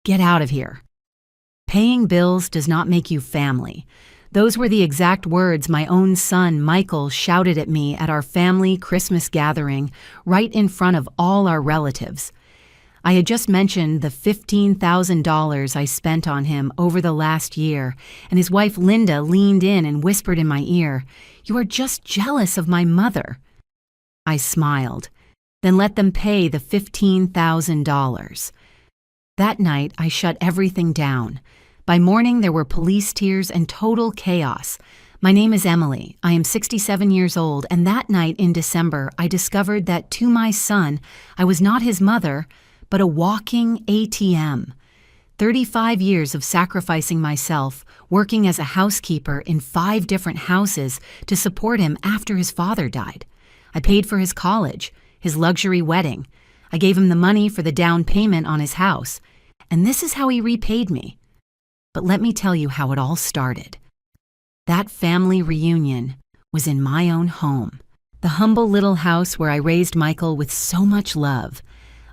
Get out of here. Paying bills does not make you family. Those were the exact words my own son, Michael, shouted at me at our family Christmas gathering, right in front of all our relatives. I had just mentioned the $15,000 I spent on him over the last year, and his wife Linda leaned in and whispered in my ear, "You are just jealous of my mother." I smiled, then let them pay the $15,000. That night, I shut everything down. By morning, there were police tears and total chaos. My name is Emily. I am 67 years old, and that night in December, I discovered that to my son, I was not his mother, but a walking ATM. 35 years of sacrificing myself, working as a housekeeper in 5 different houses to support him after his father died. I paid for his college, his luxury wedding. I gave him the money for the down payment on his house, and this is how he repaid me. But let me tell you how it all started. That family reunion was in my own home, the humble little house where I raised Michael with so much love.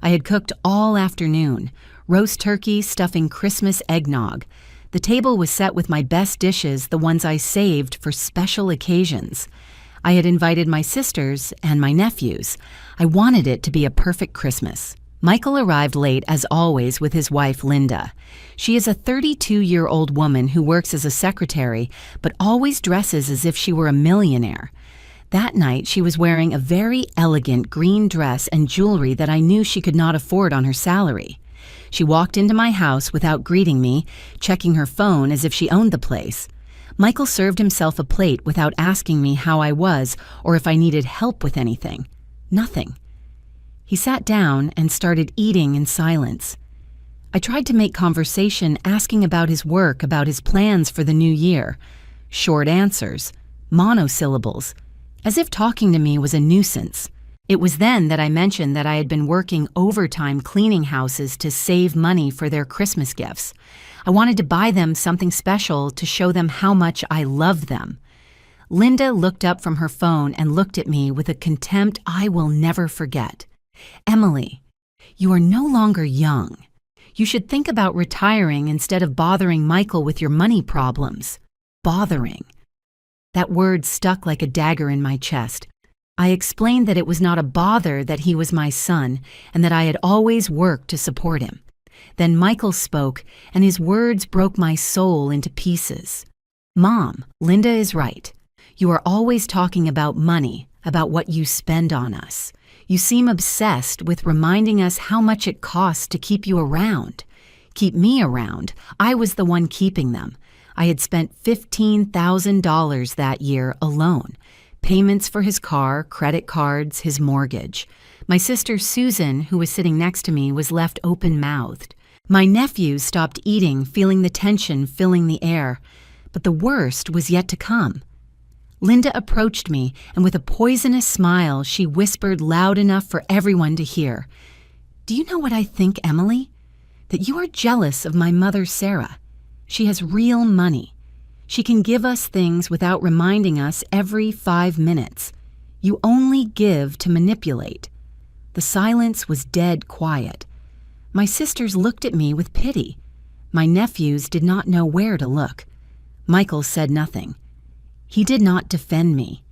I had cooked all afternoon, roast turkey stuffing Christmas eggnog. The table was set with my best dishes, the ones I saved for special occasions. I had invited my sisters and my nephews. I wanted it to be a perfect Christmas. Michael arrived late as always with his wife Linda. She is a 32-year-old woman who works as a secretary but always dresses as if she were a millionaire. That night she was wearing a very elegant green dress and jewelry that I knew she could not afford on her salary. She walked into my house without greeting me, checking her phone as if she owned the place. Michael served himself a plate without asking me how I was or if I needed help with anything. Nothing. He sat down and started eating in silence. I tried to make conversation, asking about his work, about his plans for the new year. Short answers, monosyllables, as if talking to me was a nuisance. It was then that I mentioned that I had been working overtime cleaning houses to save money for their Christmas gifts. I wanted to buy them something special to show them how much I love them. Linda looked up from her phone and looked at me with a contempt I will never forget. "Emily, you are no longer young. You should think about retiring instead of bothering Michael with your money problems." Bothering. That word stuck like a dagger in my chest. I explained that it was not a bother that he was my son and that I had always worked to support him. Then Michael spoke, and his words broke my soul into pieces. "Mom, Linda is right. You are always talking about money, about what you spend on us. You seem obsessed with reminding us how much it costs to keep you around. Keep me around. I was the one keeping them. I had spent $15,000 that year alone. Payments for his car, credit cards, his mortgage. My sister Susan, who was sitting next to me, was left open-mouthed. My nephews stopped eating, feeling the tension filling the air. But the worst was yet to come. Linda approached me, and with a poisonous smile, she whispered loud enough for everyone to hear, "Do you know what I think, Emily? That you are jealous of my mother, Sarah. She has real money. She can give us things without reminding us every 5 minutes. You only give to manipulate." The silence was dead quiet. My sisters looked at me with pity. My nephews did not know where to look. Michael said nothing. He did not defend me.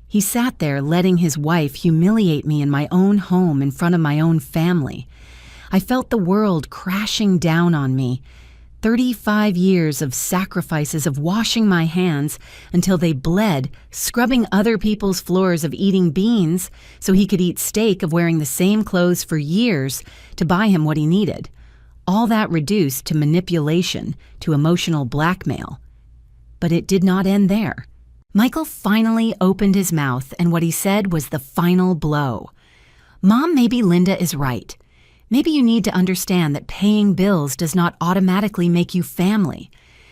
He sat there letting his wife humiliate me in my own home in front of my own family. I felt the world crashing down on me. 35 years of sacrifices of washing my hands until they bled, scrubbing other people's floors, of eating beans so he could eat steak, of wearing the same clothes for years to buy him what he needed. All that reduced to manipulation, to emotional blackmail. But it did not end there. Michael finally opened his mouth, and what he said was the final blow. "Mom, maybe Linda is right. Maybe you need to understand that paying bills does not automatically make you family.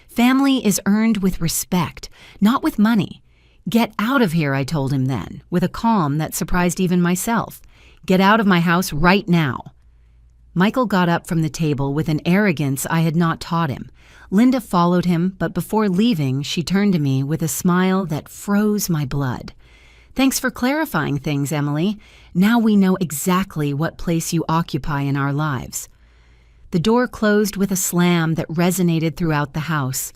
Family is earned with respect, not with money. Get out of here," I told him then, with a calm that surprised even myself. "Get out of my house right now." Michael got up from the table with an arrogance I had not taught him. Linda followed him, but before leaving, she turned to me with a smile that froze my blood. "Thanks for clarifying things, Emily. Now we know exactly what place you occupy in our lives." The door closed with a slam that resonated throughout the house.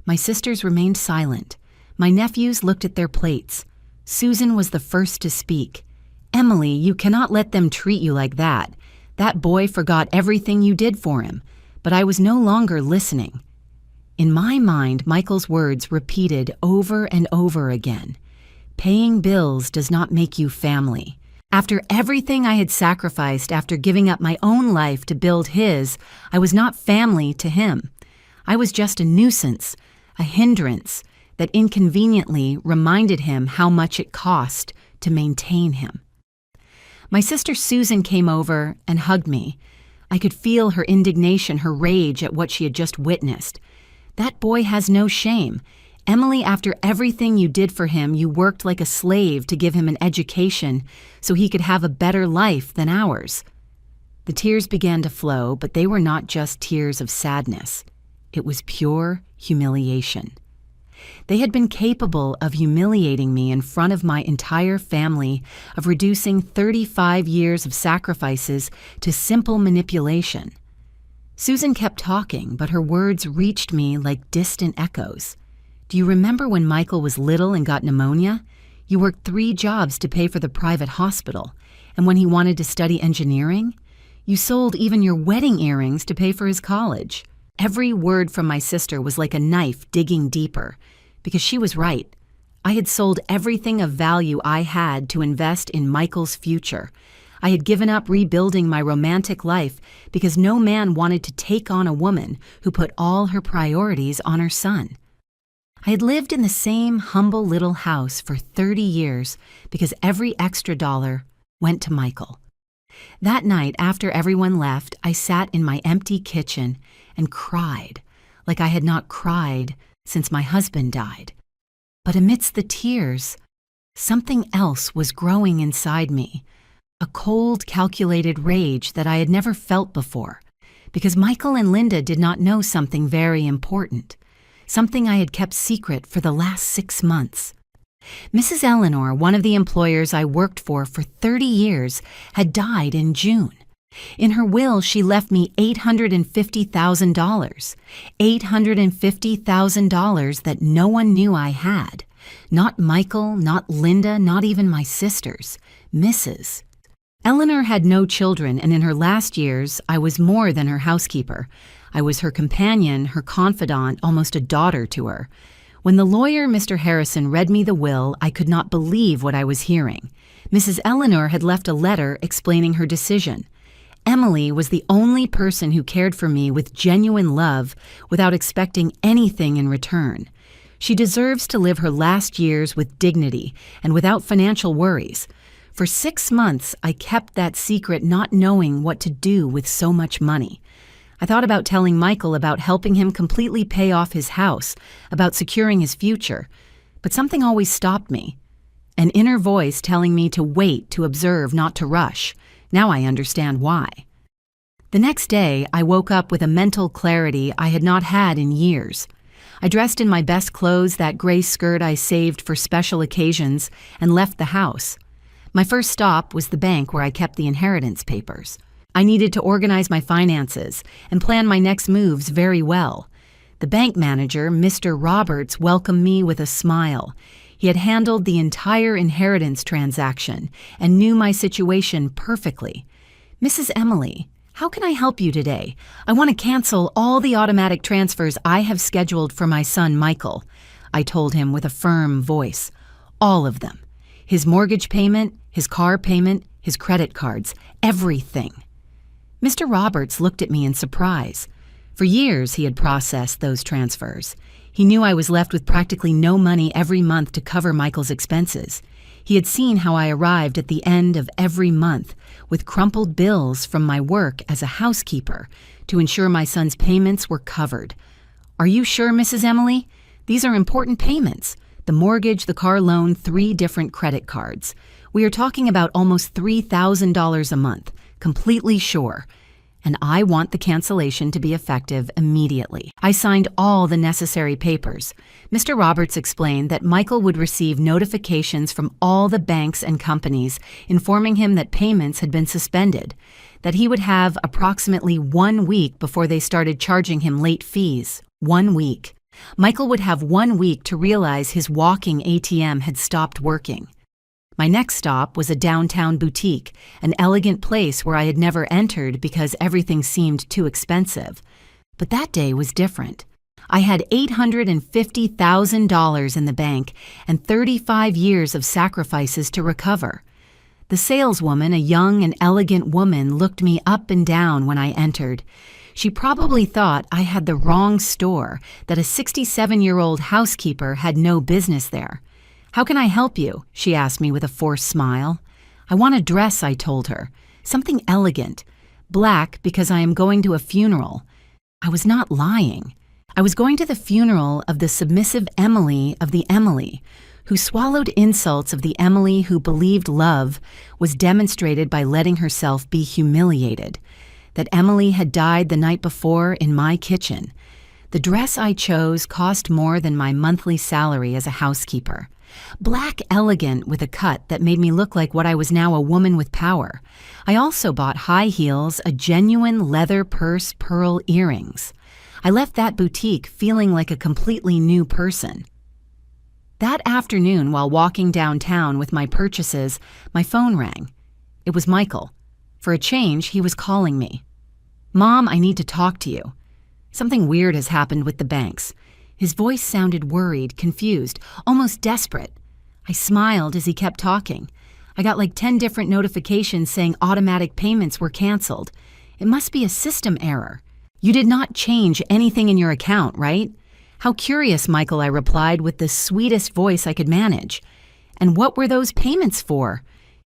My sisters remained silent. My nephews looked at their plates. Susan was the first to speak. "Emily, you cannot let them treat you like that. That boy forgot everything you did for him." But I was no longer listening. In my mind, Michael's words repeated over and over again. Paying bills does not make you family. After everything I had sacrificed after giving up my own life to build his, I was not family to him. I was just a nuisance, a hindrance that inconveniently reminded him how much it cost to maintain him. My sister Susan came over and hugged me. I could feel her indignation, her rage at what she had just witnessed. "That boy has no shame. Emily, after everything you did for him, you worked like a slave to give him an education so he could have a better life than ours." The tears began to flow, but they were not just tears of sadness. It was pure humiliation. They had been capable of humiliating me in front of my entire family, of reducing 35 years of sacrifices to simple manipulation. Susan kept talking, but her words reached me like distant echoes. "Do you remember when Michael was little and got pneumonia? You worked 3 jobs to pay for the private hospital. And when he wanted to study engineering, you sold even your wedding earrings to pay for his college." Every word from my sister was like a knife digging deeper, because she was right. I had sold everything of value I had to invest in Michael's future. I had given up rebuilding my romantic life because no man wanted to take on a woman who put all her priorities on her son. I had lived in the same humble little house for 30 years because every extra dollar went to Michael. That night, after everyone left, I sat in my empty kitchen and cried like I had not cried since my husband died. But amidst the tears, something else was growing inside me, a cold, calculated rage that I had never felt before, because Michael and Linda did not know something very important, something I had kept secret for the last 6 months. Mrs. Eleanor, one of the employers I worked for 30 years, had died in June. In her will, she left me $850,000. $850,000 that no one knew I had. Not Michael, not Linda, not even my sisters. Mrs. Eleanor had no children, and in her last years, I was more than her housekeeper. I was her companion, her confidant, almost a daughter to her. When the lawyer, Mr. Harrison, read me the will, I could not believe what I was hearing. Mrs. Eleanor had left a letter explaining her decision. Emily was the only person who cared for me with genuine love without expecting anything in return. She deserves to live her last years with dignity and without financial worries. For 6 months, I kept that secret, not knowing what to do with so much money. I thought about telling Michael about helping him completely pay off his house, about securing his future, but something always stopped me. An inner voice telling me to wait, to observe, not to rush. Now I understand why. The next day, I woke up with a mental clarity I had not had in years. I dressed in my best clothes, that gray skirt I saved for special occasions, and left the house. My first stop was the bank where I kept the inheritance papers. I needed to organize my finances and plan my next moves very well. The bank manager, Mr. Roberts, welcomed me with a smile. He had handled the entire inheritance transaction and knew my situation perfectly. "Mrs. Emily, how can I help you today? I want to cancel all the automatic transfers I have scheduled for my son Michael," I told him with a firm voice. "All of them. His mortgage payment, his car payment, his credit cards, everything." Mr. Roberts looked at me in surprise. For years, he had processed those transfers. He knew I was left with practically no money every month to cover Michael's expenses. He had seen how I arrived at the end of every month with crumpled bills from my work as a housekeeper to ensure my son's payments were covered. "Are you sure, Mrs. Emily? These are important payments. The mortgage, the car loan, 3 different credit cards. We are talking about almost $3,000 a month. Completely sure. And I want the cancellation to be effective immediately." I signed all the necessary papers. Mr. Roberts explained that Michael would receive notifications from all the banks and companies informing him that payments had been suspended. that he would have approximately 1 week before they started charging him late fees. 1 week. Michael would have 1 week to realize his walking ATM had stopped working. My next stop was a downtown boutique, an elegant place where I had never entered because everything seemed too expensive. But that day was different. I had $850,000 in the bank and 35 years of sacrifices to recover. The saleswoman, a young and elegant woman, looked me up and down when I entered. She probably thought I had the wrong store, that a 67-year-old housekeeper had no business there. "How can I help you?" she asked me with a forced smile. "I want a dress," I told her. "Something elegant. Black because I am going to a funeral." I was not lying. I was going to the funeral of the submissive Emily of the Emily, who swallowed insults of the Emily who believed love was demonstrated by letting herself be humiliated. That Emily had died the night before in my kitchen. The dress I chose cost more than my monthly salary as a housekeeper. Black elegant with a cut that made me look like what I was now, a woman with power. I also bought high heels, a genuine leather purse, pearl earrings. I left that boutique feeling like a completely new person. That afternoon, while walking downtown with my purchases, my phone rang. It was Michael. For a change, he was calling me. "Mom, I need to talk to you. Something weird has happened with the banks." His voice sounded worried, confused, almost desperate. I smiled as he kept talking. I got like 10 different notifications saying automatic payments were canceled. It must be a system error. "You did not change anything in your account, right?" "How curious, Michael," I replied with the sweetest voice I could manage. "And what were those payments for?"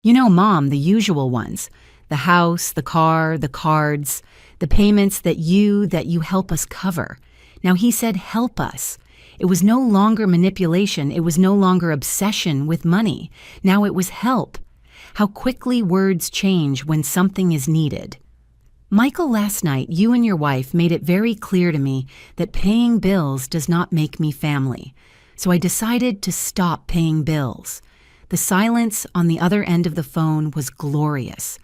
"You know, Mom, the usual ones. The house, the car, the cards, the payments that you help us cover." Now he said help us. It was no longer manipulation. It was no longer obsession with money. Now it was help. How quickly words change when something is needed. "Michael, last night you and your wife made it very clear to me that paying bills does not make me family. So I decided to stop paying bills." The silence on the other end of the phone was glorious.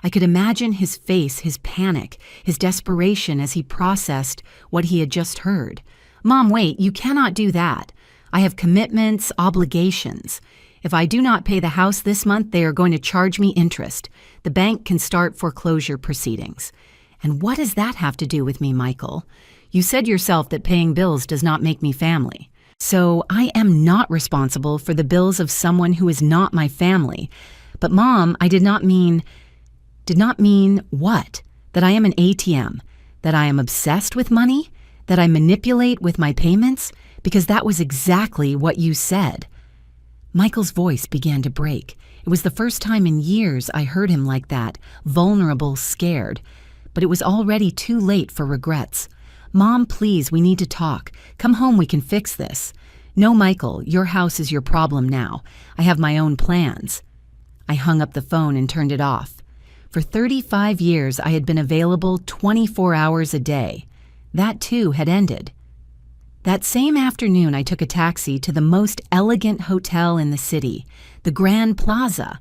I could imagine his face, his panic, his desperation as he processed what he had just heard. "Mom, wait, you cannot do that. I have commitments, obligations. If I do not pay the house this month, they are going to charge me interest. The bank can start foreclosure proceedings." "And what does that have to do with me, Michael? You said yourself that paying bills does not make me family. So I am not responsible for the bills of someone who is not my family. But Mom, I did not mean what? That I am an ATM? That I am obsessed with money? That I manipulate with my payments? Because that was exactly what you said." Michael's voice began to break. It was the first time in years I heard him like that, vulnerable, scared. But it was already too late for regrets. "Mom, please, we need to talk. Come home, we can fix this." "No, Michael, your house is your problem now. I have my own plans." I hung up the phone and turned it off. For 35 years, I had been available 24 hours a day. That too had ended. That same afternoon, I took a taxi to the most elegant hotel in the city, the Grand Plaza,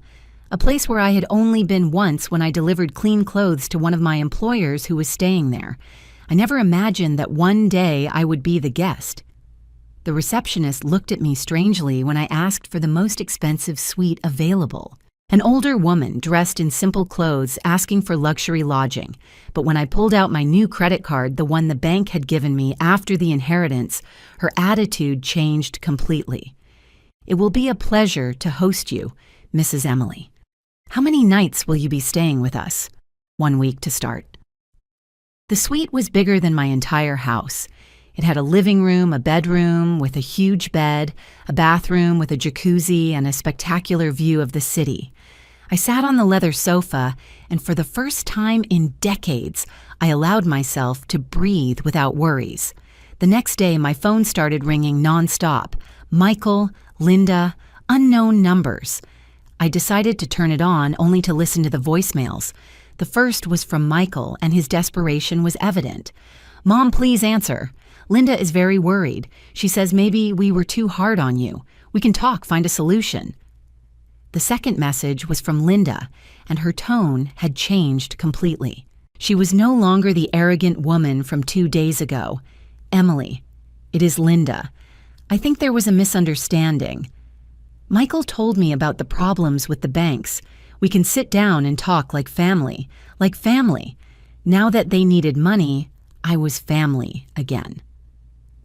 a place where I had only been once when I delivered clean clothes to one of my employers who was staying there. I never imagined that one day I would be the guest. The receptionist looked at me strangely when I asked for the most expensive suite available. An older woman dressed in simple clothes asking for luxury lodging, but when I pulled out my new credit card, the one the bank had given me after the inheritance, her attitude changed completely. "It will be a pleasure to host you, Mrs. Emily. How many nights will you be staying with us?" "1 week to start." The suite was bigger than my entire house. It had a living room, a bedroom with a huge bed, a bathroom with a jacuzzi, and a spectacular view of the city. I sat on the leather sofa, and for the first time in decades, I allowed myself to breathe without worries. The next day, my phone started ringing nonstop. Michael, Linda, unknown numbers. I decided to turn it on only to listen to the voicemails. The first was from Michael, and his desperation was evident. "Mom, please answer. Linda is very worried. She says maybe we were too hard on you. We can talk, find a solution." The second message was from Linda, and her tone had changed completely. She was no longer the arrogant woman from 2 days ago. Emily, it is Linda. I think there was a misunderstanding. Michael told me about the problems with the banks. We can sit down and talk like family, like family. Now that they needed money, I was family again.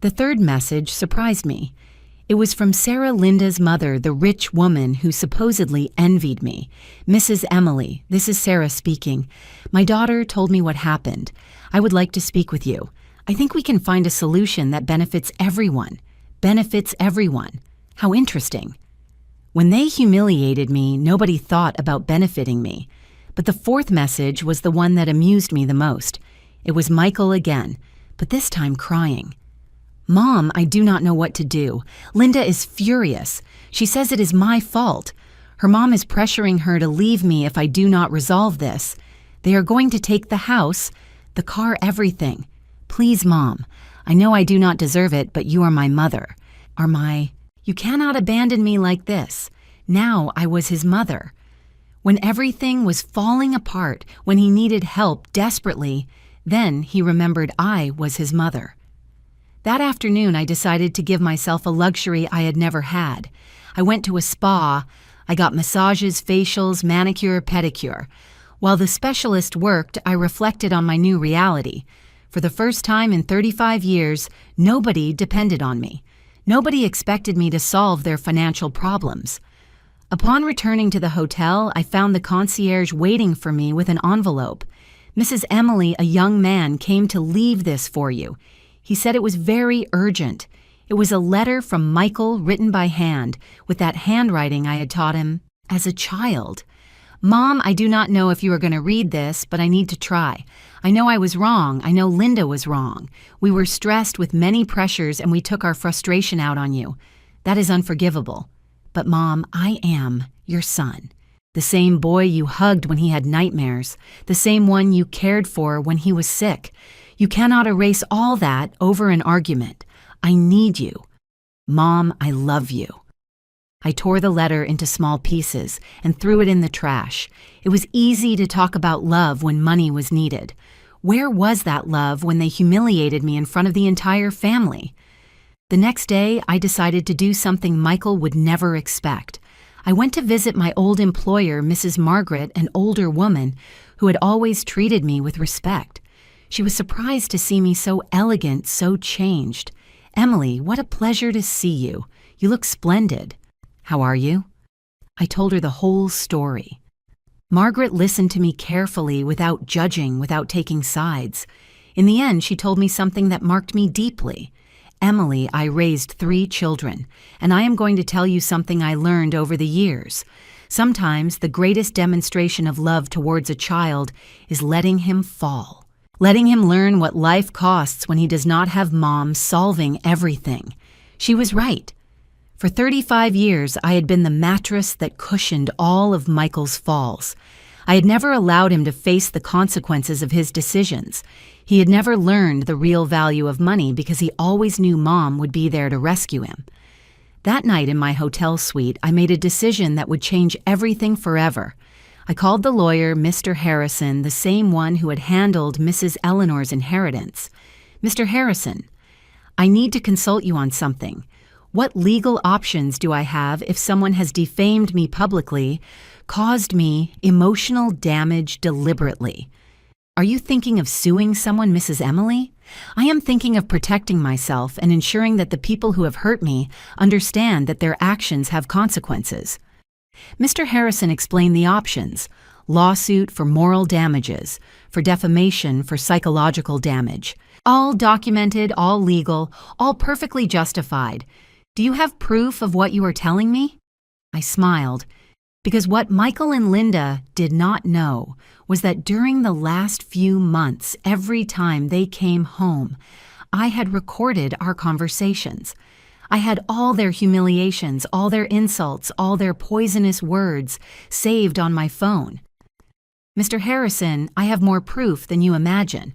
The third message surprised me. It was from Sarah Linda's mother, the rich woman who supposedly envied me. Mrs. Emily, this is Sarah speaking. My daughter told me what happened. I would like to speak with you. I think we can find a solution that benefits everyone. Benefits everyone. How interesting. When they humiliated me, nobody thought about benefiting me. But the fourth message was the one that amused me the most. It was Michael again, but this time crying. Mom, I do not know what to do. Linda is furious. She says it is my fault. Her mom is pressuring her to leave me if I do not resolve this. They are going to take the house, the car, everything. Please, Mom. I know I do not deserve it, but you are my mother. You cannot abandon me like this. Now I was his mother. When everything was falling apart, when he needed help desperately, then he remembered I was his mother. That afternoon, I decided to give myself a luxury I had never had. I went to a spa. I got massages, facials, manicure, pedicure. While the specialist worked, I reflected on my new reality. For the first time in 35 years, nobody depended on me. Nobody expected me to solve their financial problems. Upon returning to the hotel, I found the concierge waiting for me with an envelope. Mrs. Emily, a young man, came to leave this for you. He said it was very urgent. It was a letter from Michael written by hand, with that handwriting I had taught him as a child. Mom, I do not know if you are going to read this, but I need to try. I know I was wrong. I know Linda was wrong. We were stressed with many pressures and we took our frustration out on you. That is unforgivable. But Mom, I am your son. The same boy you hugged when he had nightmares. The same one you cared for when he was sick. You cannot erase all that over an argument. I need you. Mom, I love you. I tore the letter into small pieces and threw it in the trash. It was easy to talk about love when money was needed. Where was that love when they humiliated me in front of the entire family? The next day, I decided to do something Michael would never expect. I went to visit my old employer, Mrs. Margaret, an older woman who had always treated me with respect. She was surprised to see me so elegant, so changed. Emily, what a pleasure to see you. You look splendid. How are you? I told her the whole story. Margaret listened to me carefully, without judging, without taking sides. In the end, she told me something that marked me deeply. Emily, I raised 3 children, and I am going to tell you something I learned over the years. Sometimes the greatest demonstration of love towards a child is letting him fall. Letting him learn what life costs when he does not have mom solving everything. She was right. For 35 years, I had been the mattress that cushioned all of Michael's falls. I had never allowed him to face the consequences of his decisions. He had never learned the real value of money because he always knew Mom would be there to rescue him. That night in my hotel suite, I made a decision that would change everything forever. I called the lawyer, Mr. Harrison, the same one who had handled Mrs. Eleanor's inheritance. Mr. Harrison, I need to consult you on something. What legal options do I have if someone has defamed me publicly, caused me emotional damage deliberately? Are you thinking of suing someone, Mrs. Emily? I am thinking of protecting myself and ensuring that the people who have hurt me understand that their actions have consequences. Mr. Harrison explained the options: lawsuit for moral damages, for defamation, for psychological damage. All documented, all legal, all perfectly justified. Do you have proof of what you are telling me? I smiled, because what Michael and Linda did not know was that during the last few months, every time they came home, I had recorded our conversations. I had all their humiliations, all their insults, all their poisonous words saved on my phone. Mr. Harrison, I have more proof than you imagine.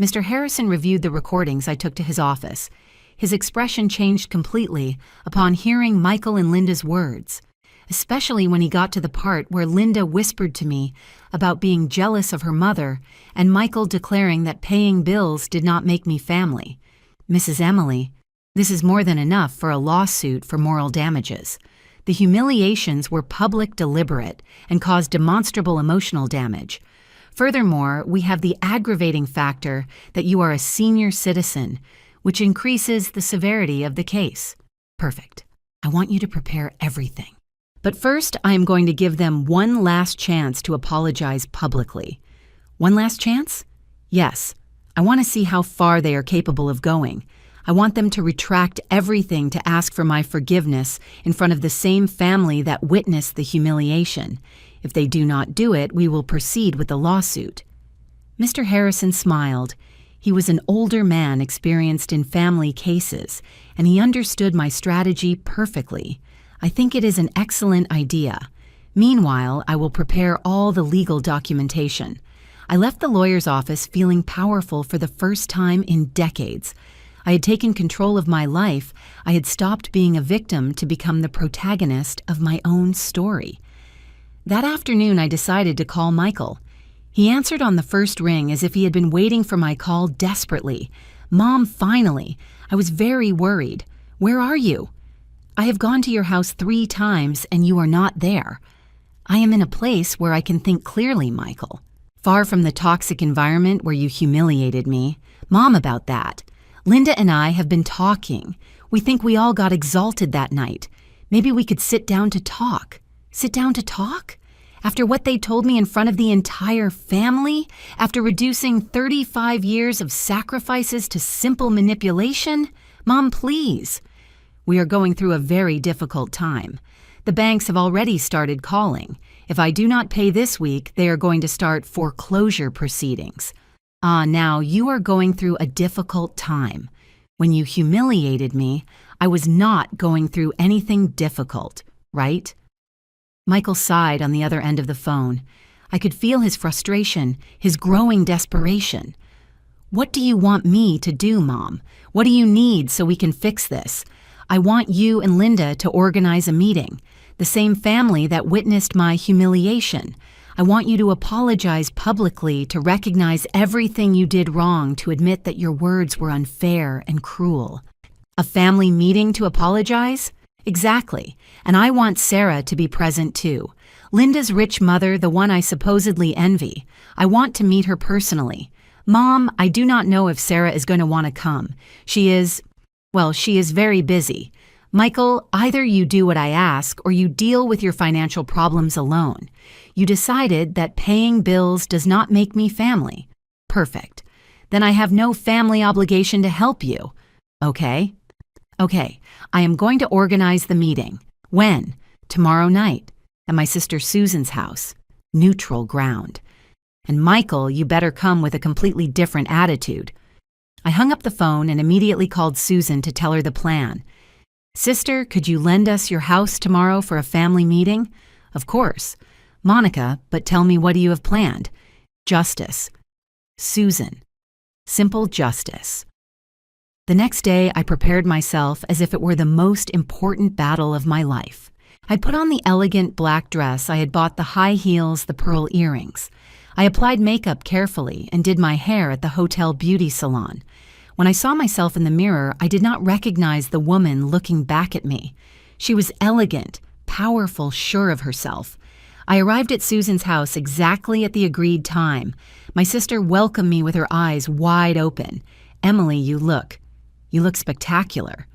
Mr. Harrison reviewed the recordings I took to his office. His expression changed completely upon hearing Michael and Linda's words. especially when he got to the part where Linda whispered to me about being jealous of her mother and Michael declaring that paying bills did not make me family. Mrs. Emily, this is more than enough for a lawsuit for moral damages. The humiliations were public, deliberate, and caused demonstrable emotional damage. Furthermore, we have the aggravating factor that you are a senior citizen, which increases the severity of the case. Perfect. I want you to prepare everything. But first, I am going to give them one last chance to apologize publicly. One last chance? Yes. I want to see how far they are capable of going. I want them to retract everything to ask for my forgiveness in front of the same family that witnessed the humiliation. If they do not do it, we will proceed with the lawsuit. Mr. Harrison smiled. He was an older man experienced in family cases, and he understood my strategy perfectly. I think it is an excellent idea. Meanwhile, I will prepare all the legal documentation. I left the lawyer's office feeling powerful for the first time in decades. I had taken control of my life. I had stopped being a victim to become the protagonist of my own story. That afternoon, I decided to call Michael. He answered on the first ring as if he had been waiting for my call desperately. Mom, finally. I was very worried. Where are you? I have gone to your house 3 times and you are not there. I am in a place where I can think clearly, Michael. Far from the toxic environment where you humiliated me. Mom, about that. Linda and I have been talking. We think we all got exalted that night. Maybe we could sit down to talk. Sit down to talk? After what they told me in front of the entire family? After reducing 35 years of sacrifices to simple manipulation? Mom, please. We are going through a very difficult time. The banks have already started calling. If I do not pay this week, they are going to start foreclosure proceedings. Now you are going through a difficult time. When you humiliated me, I was not going through anything difficult, right? Michael sighed on the other end of the phone. I could feel his frustration, his growing desperation. What do you want me to do, Mom? What do you need so we can fix this? I want you and Linda to organize a meeting, the same family that witnessed my humiliation. I want you to apologize publicly, to recognize everything you did wrong, to admit that your words were unfair and cruel. A family meeting to apologize? Exactly. And I want Sarah to be present too. Linda's rich mother, the one I supposedly envy. I want to meet her personally. Mom, I do not know if Sarah is going to want to come. She is very busy. Michael, either you do what I ask or you deal with your financial problems alone. You decided that paying bills does not make me family. Perfect. Then I have no family obligation to help you. Okay? Okay, I am going to organize the meeting. When? Tomorrow night. At my sister Susan's house. Neutral ground. And Michael, you better come with a completely different attitude. I hung up the phone and immediately called Susan to tell her the plan. Sister, could you lend us your house tomorrow for a family meeting? Of course. Monica, but tell me, what do you have planned? Justice. Susan. Simple justice. The next day, I prepared myself as if it were the most important battle of my life. I put on the elegant black dress I had bought, the high heels, the pearl earrings. I applied makeup carefully and did my hair at the hotel beauty salon. When I saw myself in the mirror, I did not recognize the woman looking back at me. She was elegant, powerful, sure of herself. I arrived at Susan's house exactly at the agreed time. My sister welcomed me with her eyes wide open. Emily, you look spectacular.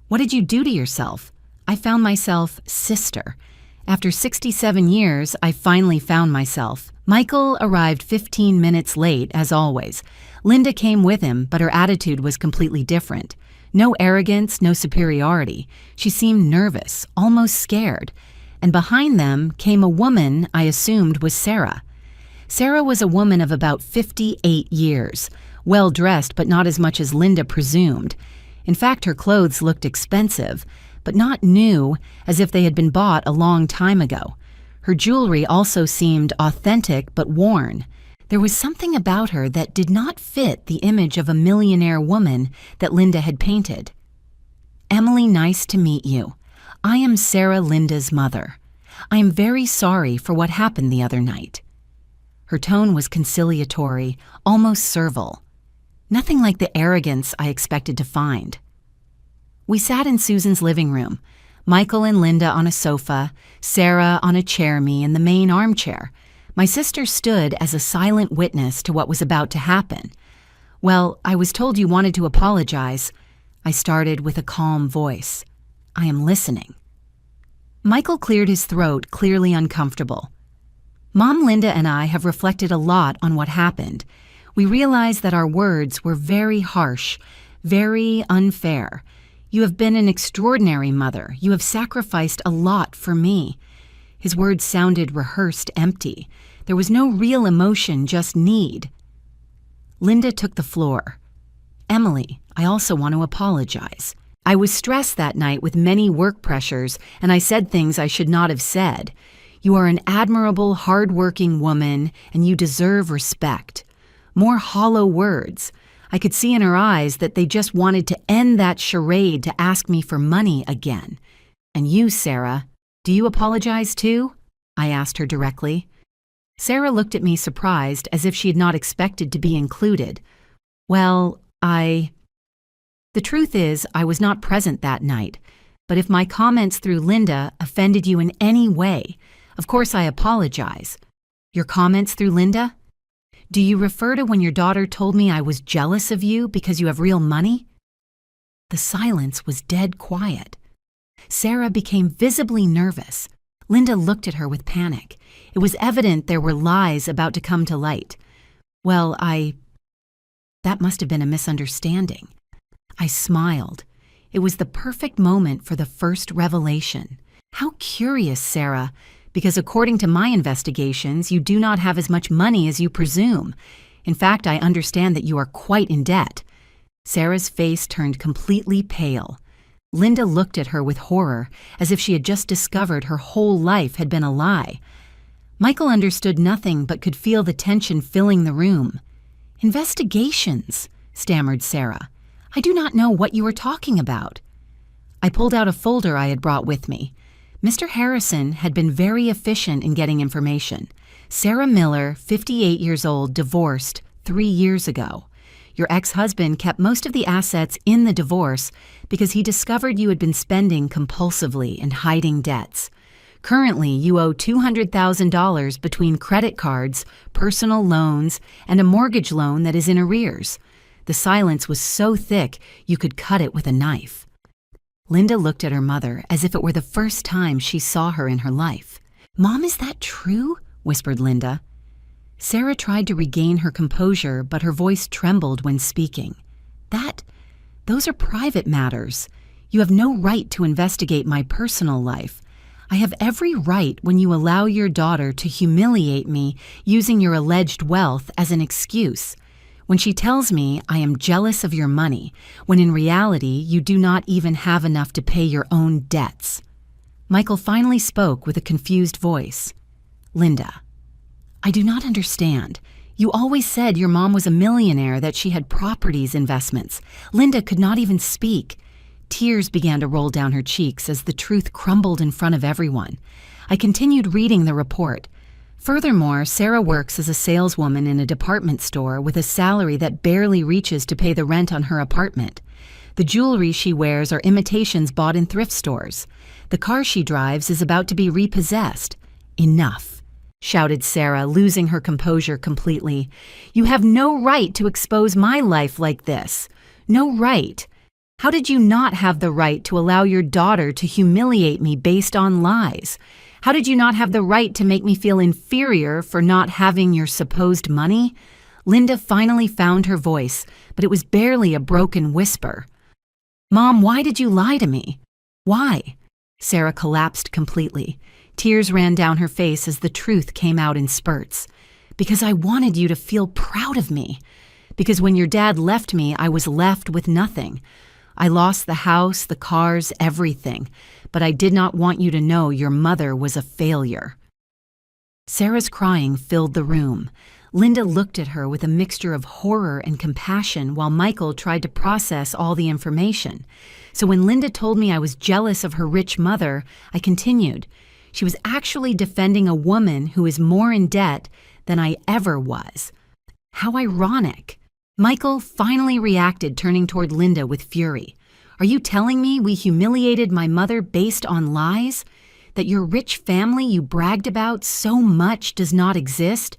What did you do to yourself? I found myself sister. After 67 years, I finally found myself. Michael arrived 15 minutes late, as always. Linda came with him, but her attitude was completely different. No arrogance, no superiority. She seemed nervous, almost scared. And behind them came a woman I assumed was Sarah. Sarah was a woman of about 58 years, well-dressed but not as much as Linda presumed. In fact, her clothes looked expensive, but not new, as if they had been bought a long time ago. Her jewelry also seemed authentic but worn. There was something about her that did not fit the image of a millionaire woman that Linda had painted. Emily, nice to meet you. I am Sarah, Linda's mother. I am very sorry for what happened the other night." Her tone was conciliatory, almost servile. Nothing like the arrogance I expected to find. We sat in Susan's living room, Michael and Linda on a sofa, Sarah on a chair me in the main armchair. My sister stood as a silent witness to what was about to happen. "Well, I was told you wanted to apologize," I started with a calm voice. "I am listening." Michael cleared his throat, clearly uncomfortable. "Mom, Linda, and I have reflected a lot on what happened. We realize that our words were very harsh, very unfair. You have been an extraordinary mother. You have sacrificed a lot for me." His words sounded rehearsed, empty. There was no real emotion, just need. Linda took the floor. "Emily, I also want to apologize. I was stressed that night with many work pressures, and I said things I should not have said. You are an admirable, hard-working woman, and you deserve respect." More hollow words. I could see in her eyes that they just wanted to end that charade to ask me for money again. "And you, Sarah, do you apologize too?" I asked her directly. Sarah looked at me surprised, as if she had not expected to be included. "Well, The truth is, I was not present that night, but if my comments through Linda offended you in any way, of course I apologize." "Your comments through Linda? Do you refer to when your daughter told me I was jealous of you because you have real money?" The silence was dead quiet. Sarah became visibly nervous. Linda looked at her with panic. It was evident there were lies about to come to light. "Well, That must have been a misunderstanding." I smiled. It was the perfect moment for the first revelation. "How curious, Sarah, because according to my investigations, you do not have as much money as you presume. In fact, I understand that you are quite in debt." Sarah's face turned completely pale. Linda looked at her with horror, as if she had just discovered her whole life had been a lie. Michael understood nothing but could feel the tension filling the room. "Investigations," stammered Sarah. "I do not know what you are talking about." I pulled out a folder I had brought with me. Mr. Harrison had been very efficient in getting information. "Sarah Miller, 58 years old, divorced 3 years ago. Your ex-husband kept most of the assets in the divorce because he discovered you had been spending compulsively and hiding debts. Currently, you owe $200,000 between credit cards, personal loans, and a mortgage loan that is in arrears." The silence was so thick you could cut it with a knife. Linda looked at her mother as if it were the first time she saw her in her life. "Mom, is that true?" whispered Linda. Sarah tried to regain her composure, but her voice trembled when speaking. Those are private matters. You have no right to investigate my personal life. I have every right when you allow your daughter to humiliate me using your alleged wealth as an excuse. When she tells me I am jealous of your money, when in reality you do not even have enough to pay your own debts." Michael finally spoke with a confused voice. "Linda, I do not understand. You always said your mom was a millionaire, that she had properties, investments." Linda could not even speak. Tears began to roll down her cheeks as the truth crumbled in front of everyone. I continued reading the report. Furthermore, Sarah works as a saleswoman in a department store with a salary that barely reaches to pay the rent on her apartment. The jewelry she wears are imitations bought in thrift stores. The car she drives is about to be repossessed. "Enough," shouted Sarah, losing her composure completely. "You have no right to expose my life like this. No right. How did you not have the right to allow your daughter to humiliate me based on lies? How did you not have the right to make me feel inferior for not having your supposed money?" Linda finally found her voice, but it was barely a broken whisper. "Mom, why did you lie to me? Why?" Sarah collapsed completely. Tears ran down her face as the truth came out in spurts. "Because I wanted you to feel proud of me. Because when your dad left me, I was left with nothing. I lost the house, the cars, everything, but I did not want you to know your mother was a failure." Sarah's crying filled the room. Linda looked at her with a mixture of horror and compassion while Michael tried to process all the information. So when Linda told me I was jealous of her rich mother, I continued. She was actually defending a woman who is more in debt than I ever was. How ironic. Michael finally reacted, turning toward Linda with fury. Are you telling me we humiliated my mother based on lies? That your rich family you bragged about so much does not exist?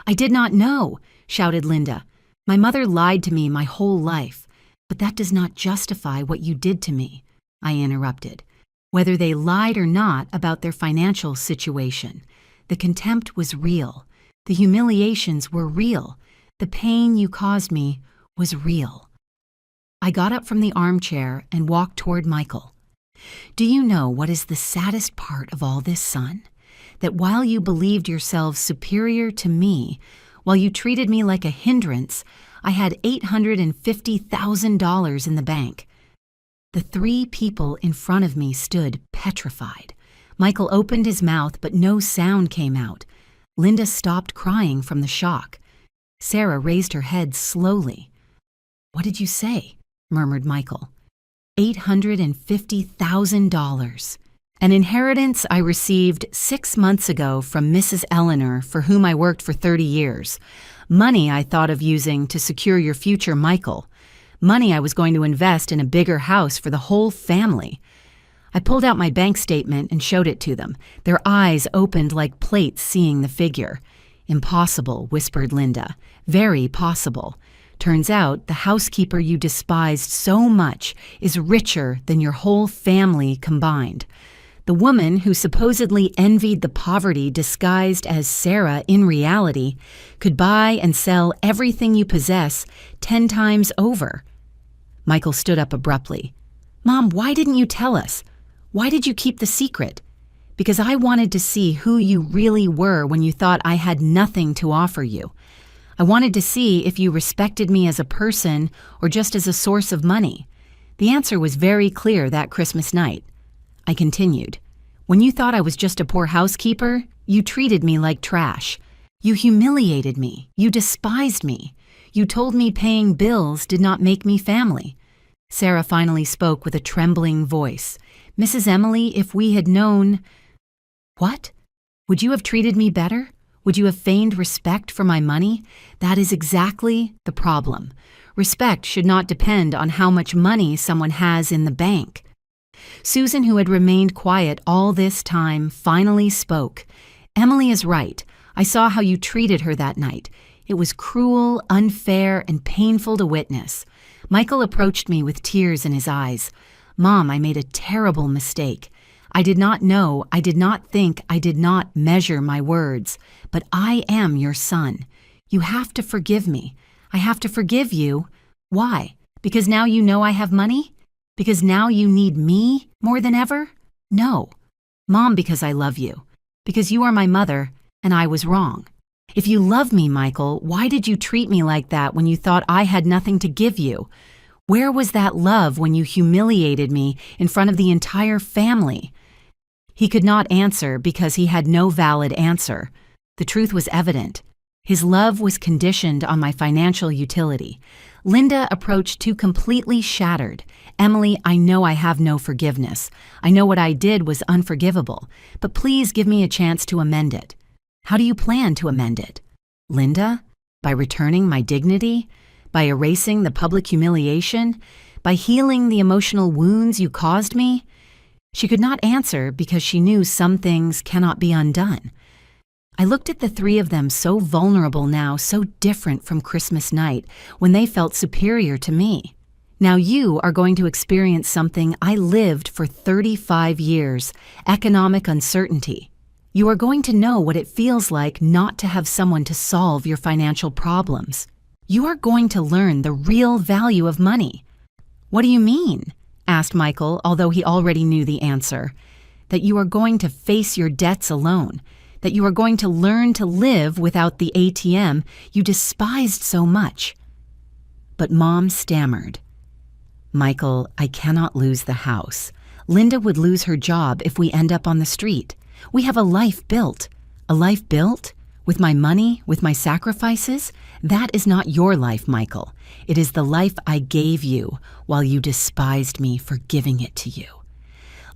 I did not know, shouted Linda. My mother lied to me my whole life, but that does not justify what you did to me, I interrupted. Whether they lied or not about their financial situation, the contempt was real. The humiliations were real. The pain you caused me was real. I got up from the armchair and walked toward Michael. Do you know what is the saddest part of all this, son? That while you believed yourselves superior to me, while you treated me like a hindrance, I had $850,000 in the bank. The three people in front of me stood petrified. Michael opened his mouth, but no sound came out. Linda stopped crying from the shock. Sarah raised her head slowly. What did you say? Murmured Michael. $850,000. An inheritance I received 6 months ago from Mrs. Eleanor, for whom I worked for 30 years. Money I thought of using to secure your future, Michael. Money I was going to invest in a bigger house for the whole family. I pulled out my bank statement and showed it to them. Their eyes opened like plates seeing the figure. Impossible, whispered Linda. Very possible. Turns out the housekeeper you despised so much is richer than your whole family combined. The woman who supposedly envied the poverty disguised as Sarah in reality could buy and sell everything you possess 10 times over. Michael stood up abruptly. Mom, why didn't you tell us? Why did you keep the secret? Because I wanted to see who you really were when you thought I had nothing to offer you. I wanted to see if you respected me as a person or just as a source of money. The answer was very clear that Christmas night. I continued. When you thought I was just a poor housekeeper, you treated me like trash. You humiliated me. You despised me. You told me paying bills did not make me family. Sarah finally spoke with a trembling voice. Mrs. Emily, if we had known... What? Would you have treated me better? Would you have feigned respect for my money? That is exactly the problem. Respect should not depend on how much money someone has in the bank. Susan, who had remained quiet all this time, finally spoke. Emily is right. I saw how you treated her that night. It was cruel, unfair, and painful to witness. Michael approached me with tears in his eyes. Mom, I made a terrible mistake. I did not know, I did not think, I did not measure my words. But I am your son. You have to forgive me. I have to forgive you. Why? Because now you know I have money? Because now you need me more than ever? No. Mom, because I love you. Because you are my mother, and I was wrong. If you love me, Michael, why did you treat me like that when you thought I had nothing to give you? Where was that love when you humiliated me in front of the entire family? He could not answer because he had no valid answer. The truth was evident. His love was conditioned on my financial utility. Linda approached too completely shattered. Emily, I know I have no forgiveness. I know what I did was unforgivable, but please give me a chance to amend it. How do you plan to amend it? Linda? By returning my dignity? By erasing the public humiliation? By healing the emotional wounds you caused me? She could not answer because she knew some things cannot be undone. I looked at the three of them so vulnerable now, so different from Christmas night, when they felt superior to me. Now you are going to experience something I lived for 35 years, economic uncertainty. You are going to know what it feels like not to have someone to solve your financial problems. You are going to learn the real value of money. What do you mean? Asked Michael, although he already knew the answer. That you are going to face your debts alone. That you are going to learn to live without the ATM you despised so much. But Mom stammered. Michael, I cannot lose the house. Linda would lose her job if we end up on the street. We have a life built. A life built? With my money, with my sacrifices? That is not your life, Michael. It is the life I gave you while you despised me for giving it to you.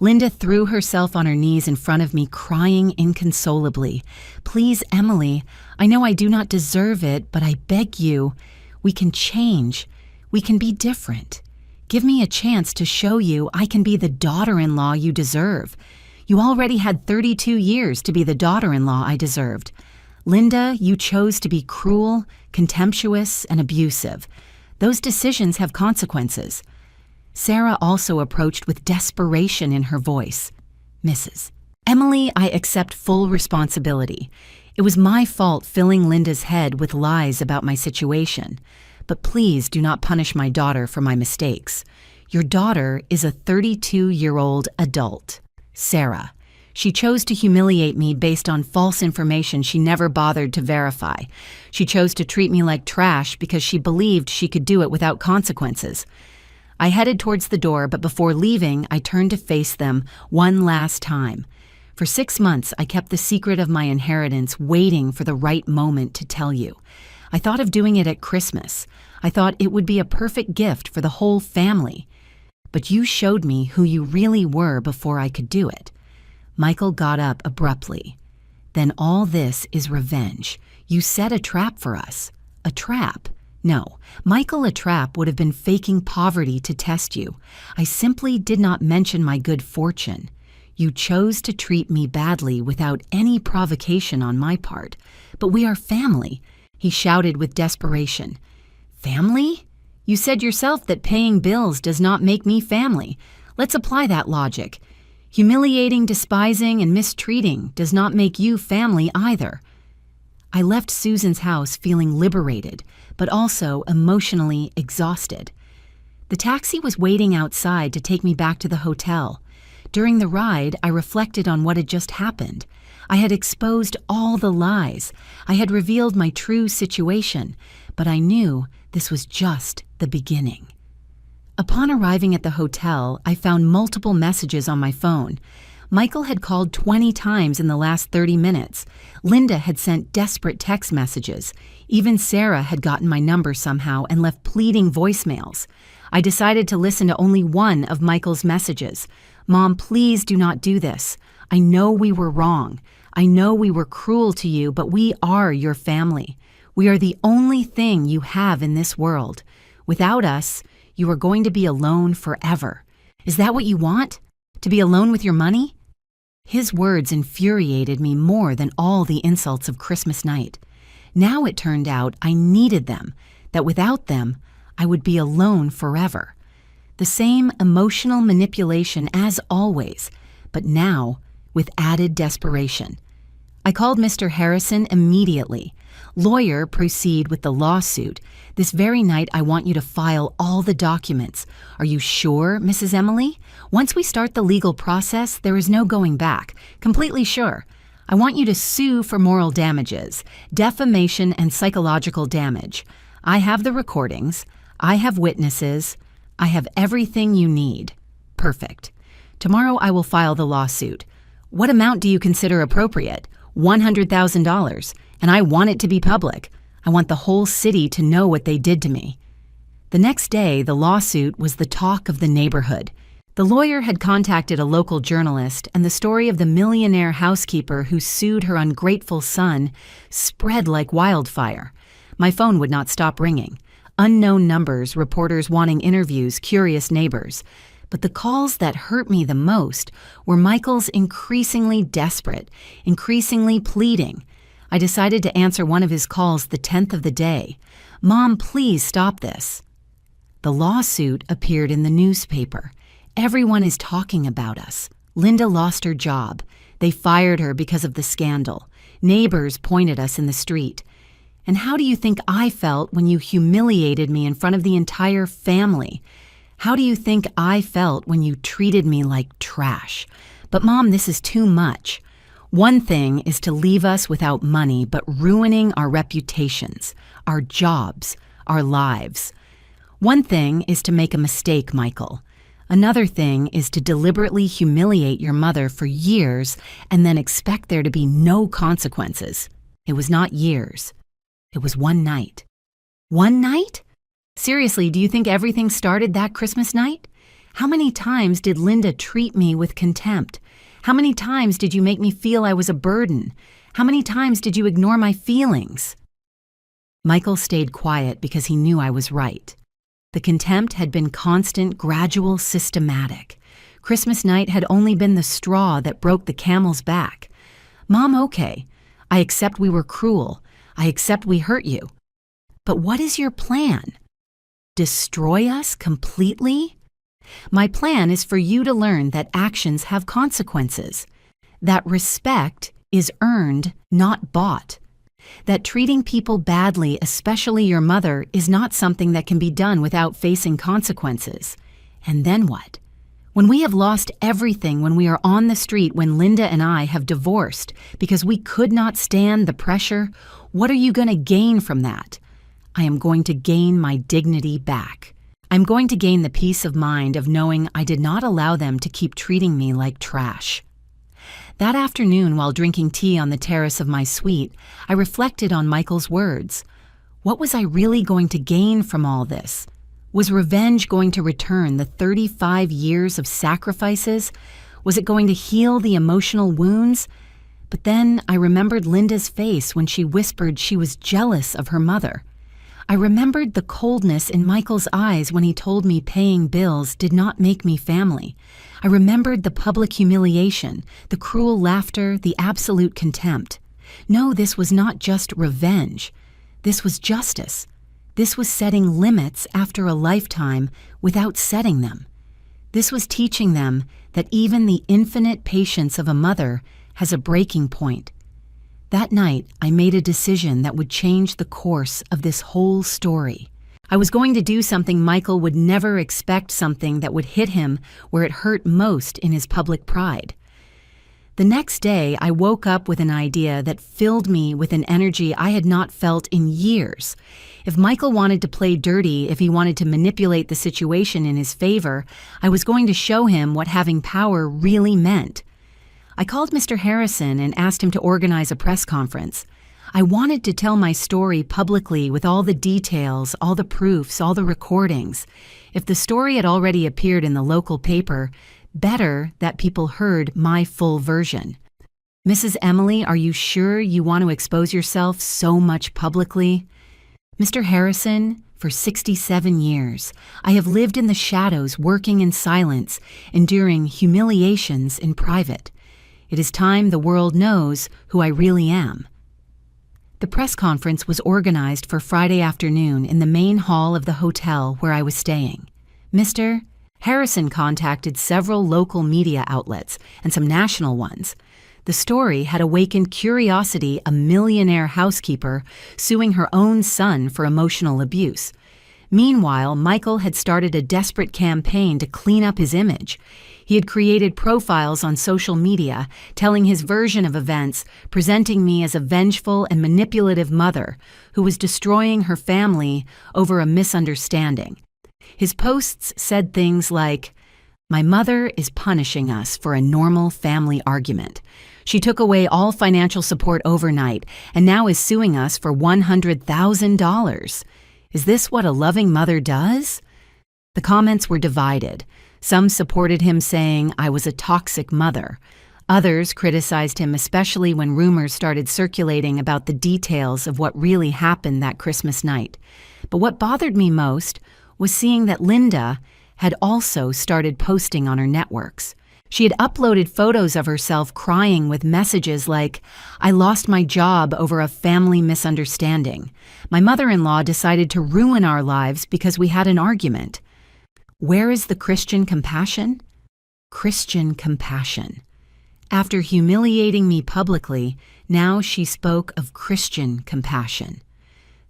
Linda threw herself on her knees in front of me, crying inconsolably. "Please, Emily, I know I do not deserve it, but I beg you, we can change. We can be different. Give me a chance to show you I can be the daughter-in-law you deserve. You already had 32 years to be the daughter-in-law I deserved. Linda, you chose to be cruel, contemptuous, and abusive. Those decisions have consequences." Sarah also approached with desperation in her voice. "Mrs. Emily, I accept full responsibility. It was my fault filling Linda's head with lies about my situation. But please do not punish my daughter for my mistakes. Your daughter is a 32-year-old adult. Sarah. She chose to humiliate me based on false information she never bothered to verify. She chose to treat me like trash because she believed she could do it without consequences." I headed towards the door, but before leaving, I turned to face them one last time. For 6 months, I kept the secret of my inheritance, waiting for the right moment to tell you. I thought of doing it at Christmas. I thought it would be a perfect gift for the whole family. But you showed me who you really were before I could do it. Michael got up abruptly. "Then all this is revenge. You set a trap for us." "A trap?" "No, Michael, a trap would have been faking poverty to test you. I simply did not mention my good fortune. You chose to treat me badly without any provocation on my part. But we are family," he shouted with desperation. "Family? You said yourself that paying bills does not make me family. Let's apply that logic. Humiliating, despising, and mistreating does not make you family either." I left Susan's house feeling liberated, but also emotionally exhausted. The taxi was waiting outside to take me back to the hotel. During the ride, I reflected on what had just happened. I had exposed all the lies. I had revealed my true situation, but I knew this was just the beginning. Upon arriving at the hotel, I found multiple messages on my phone. Michael had called 20 times in the last 30 minutes. Linda had sent desperate text messages. Even Sarah had gotten my number somehow and left pleading voicemails. I decided to listen to only one of Michael's messages. "Mom, please do not do this. I know we were wrong. I know we were cruel to you, but we are your family. We are the only thing you have in this world. Without us, you are going to be alone forever. Is that what you want? To be alone with your money?" His words infuriated me more than all the insults of Christmas night. Now it turned out I needed them, that without them, I would be alone forever. The same emotional manipulation as always, but now with added desperation. I called Mr. Harrison immediately. "Lawyer, proceed with the lawsuit. This very night I want you to file all the documents. Are you sure, Mrs. Emily? Once we start the legal process, there is no going back. Completely sure. I want you to sue for moral damages, defamation, and psychological damage. I have the recordings. I have witnesses. I have everything you need. Perfect. Tomorrow I will file the lawsuit. What amount do you consider appropriate? $100,000. And I want it to be public. I want the whole city to know what they did to me." The next day, the lawsuit was the talk of the neighborhood. The lawyer had contacted a local journalist, and the story of the millionaire housekeeper who sued her ungrateful son spread like wildfire. My phone would not stop ringing. Unknown numbers, reporters wanting interviews, curious neighbors. But the calls that hurt me the most were Michael's increasingly desperate, increasingly pleading. I decided to answer one of his calls the 10th of the day. "Mom, please stop this." The lawsuit appeared in the newspaper. Everyone is talking about us. Linda lost her job. They fired her because of the scandal. Neighbors pointed us in the street. And how do you think I felt when you humiliated me in front of the entire family? How do you think I felt when you treated me like trash? But Mom, this is too much. One thing is to leave us without money, but ruining our reputations, our jobs, our lives. One thing is to make a mistake, Michael. Another thing is to deliberately humiliate your mother for years and then expect there to be no consequences. It was not years. It was one night. One night? Seriously, do you think everything started that Christmas night? How many times did Linda treat me with contempt? How many times did you make me feel I was a burden? How many times did you ignore my feelings? Michael stayed quiet because he knew I was right. The contempt had been constant, gradual, systematic. Christmas night had only been the straw that broke the camel's back. Mom, okay. I accept we were cruel. I accept we hurt you. But what is your plan? Destroy us completely? My plan is for you to learn that actions have consequences, that respect is earned, not bought, that treating people badly, especially your mother, is not something that can be done without facing consequences. And then what? When we have lost everything, when we are on the street, when Linda and I have divorced because we could not stand the pressure, what are you going to gain from that? I am going to gain my dignity back. I'm going to gain the peace of mind of knowing I did not allow them to keep treating me like trash. That afternoon, while drinking tea on the terrace of my suite, I reflected on Michael's words. What was I really going to gain from all this? Was revenge going to return the 35 years of sacrifices? Was it going to heal the emotional wounds? But then I remembered Linda's face when she whispered she was jealous of her mother. I remembered the coldness in Michael's eyes when he told me paying bills did not make me family. I remembered the public humiliation, the cruel laughter, the absolute contempt. No, this was not just revenge. This was justice. This was setting limits after a lifetime without setting them. This was teaching them that even the infinite patience of a mother has a breaking point. That night, I made a decision that would change the course of this whole story. I was going to do something Michael would never expect, something that would hit him where it hurt most in his public pride. The next day, I woke up with an idea that filled me with an energy I had not felt in years. If Michael wanted to play dirty, if he wanted to manipulate the situation in his favor, I was going to show him what having power really meant. I called Mr. Harrison and asked him to organize a press conference. I wanted to tell my story publicly with all the details, all the proofs, all the recordings. If the story had already appeared in the local paper, better that people heard my full version. Mrs. Emily, are you sure you want to expose yourself so much publicly? Mr. Harrison, for 67 years, I have lived in the shadows, working in silence, enduring humiliations in private. It is time the world knows who I really am. The press conference was organized for Friday afternoon in the main hall of the hotel where I was staying. Mr. Harrison contacted several local media outlets and some national ones. The story had awakened curiosity, a millionaire housekeeper suing her own son for emotional abuse. Meanwhile, Michael had started a desperate campaign to clean up his image. He had created profiles on social media, telling his version of events, presenting me as a vengeful and manipulative mother who was destroying her family over a misunderstanding. His posts said things like, "My mother is punishing us for a normal family argument. She took away all financial support overnight and now is suing us for $100,000. Is this what a loving mother does?" The comments were divided. Some supported him, saying I was a toxic mother. Others criticized him, especially when rumors started circulating about the details of what really happened that Christmas night. But what bothered me most was seeing that Linda had also started posting on her networks. She had uploaded photos of herself crying with messages like, "I lost my job over a family misunderstanding. My mother-in-law decided to ruin our lives because we had an argument." Where is the Christian compassion? Christian compassion. After humiliating me publicly, now she spoke of Christian compassion.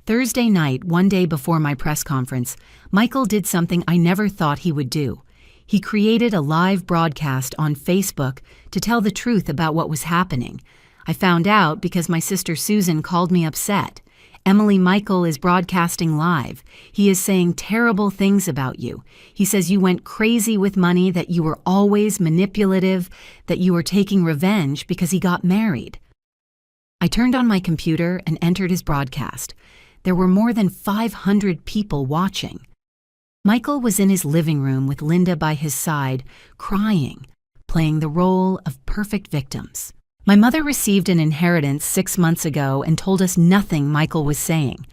Thursday night, one day before my press conference, Michael did something I never thought he would do. He created a live broadcast on Facebook to tell the truth about what was happening. I found out because my sister Susan called me upset. "Emily, Michael is broadcasting live. He is saying terrible things about you. He says you went crazy with money, that you were always manipulative, that you were taking revenge because he got married." I turned on my computer and entered his broadcast. There were more than 500 people watching. Michael was in his living room with Linda by his side, crying, playing the role of perfect victims. My mother received an inheritance 6 months ago and told us nothing Michael was saying.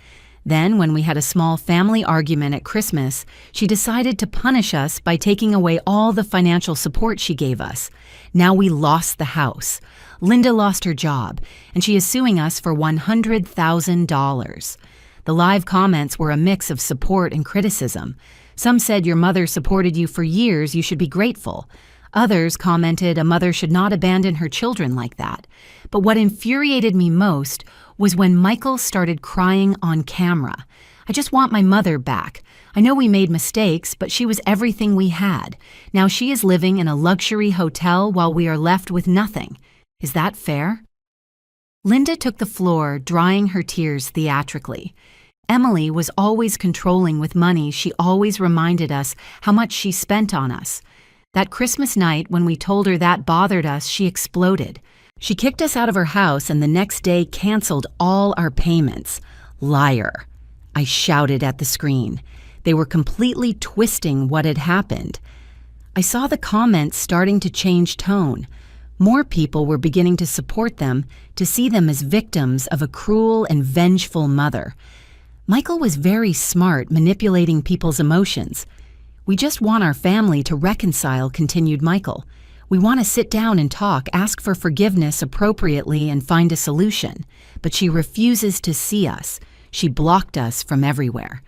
Then, when we had a small family argument at Christmas, she decided to punish us by taking away all the financial support she gave us. Now we lost the house. Linda lost her job, and she is suing us for $100,000. The live comments were a mix of support and criticism. Some said your mother supported you for years, you should be grateful. Others commented a mother should not abandon her children like that. But what infuriated me most was when Michael started crying on camera. I just want my mother back. I know we made mistakes, but she was everything we had. Now she is living in a luxury hotel while we are left with nothing. Is that fair? Linda took the floor, drying her tears theatrically. Emily was always controlling with money. She always reminded us how much she spent on us. That Christmas night, when we told her that bothered us, she exploded. She kicked us out of her house and the next day canceled all our payments. Liar, I shouted at the screen. They were completely twisting what had happened. I saw the comments starting to change tone. More people were beginning to support them, to see them as victims of a cruel and vengeful mother. Michael was very smart, manipulating people's emotions. We just want our family to reconcile, continued Michael. We want to sit down and talk, ask for forgiveness appropriately, and find a solution. But she refuses to see us. She blocked us from everywhere.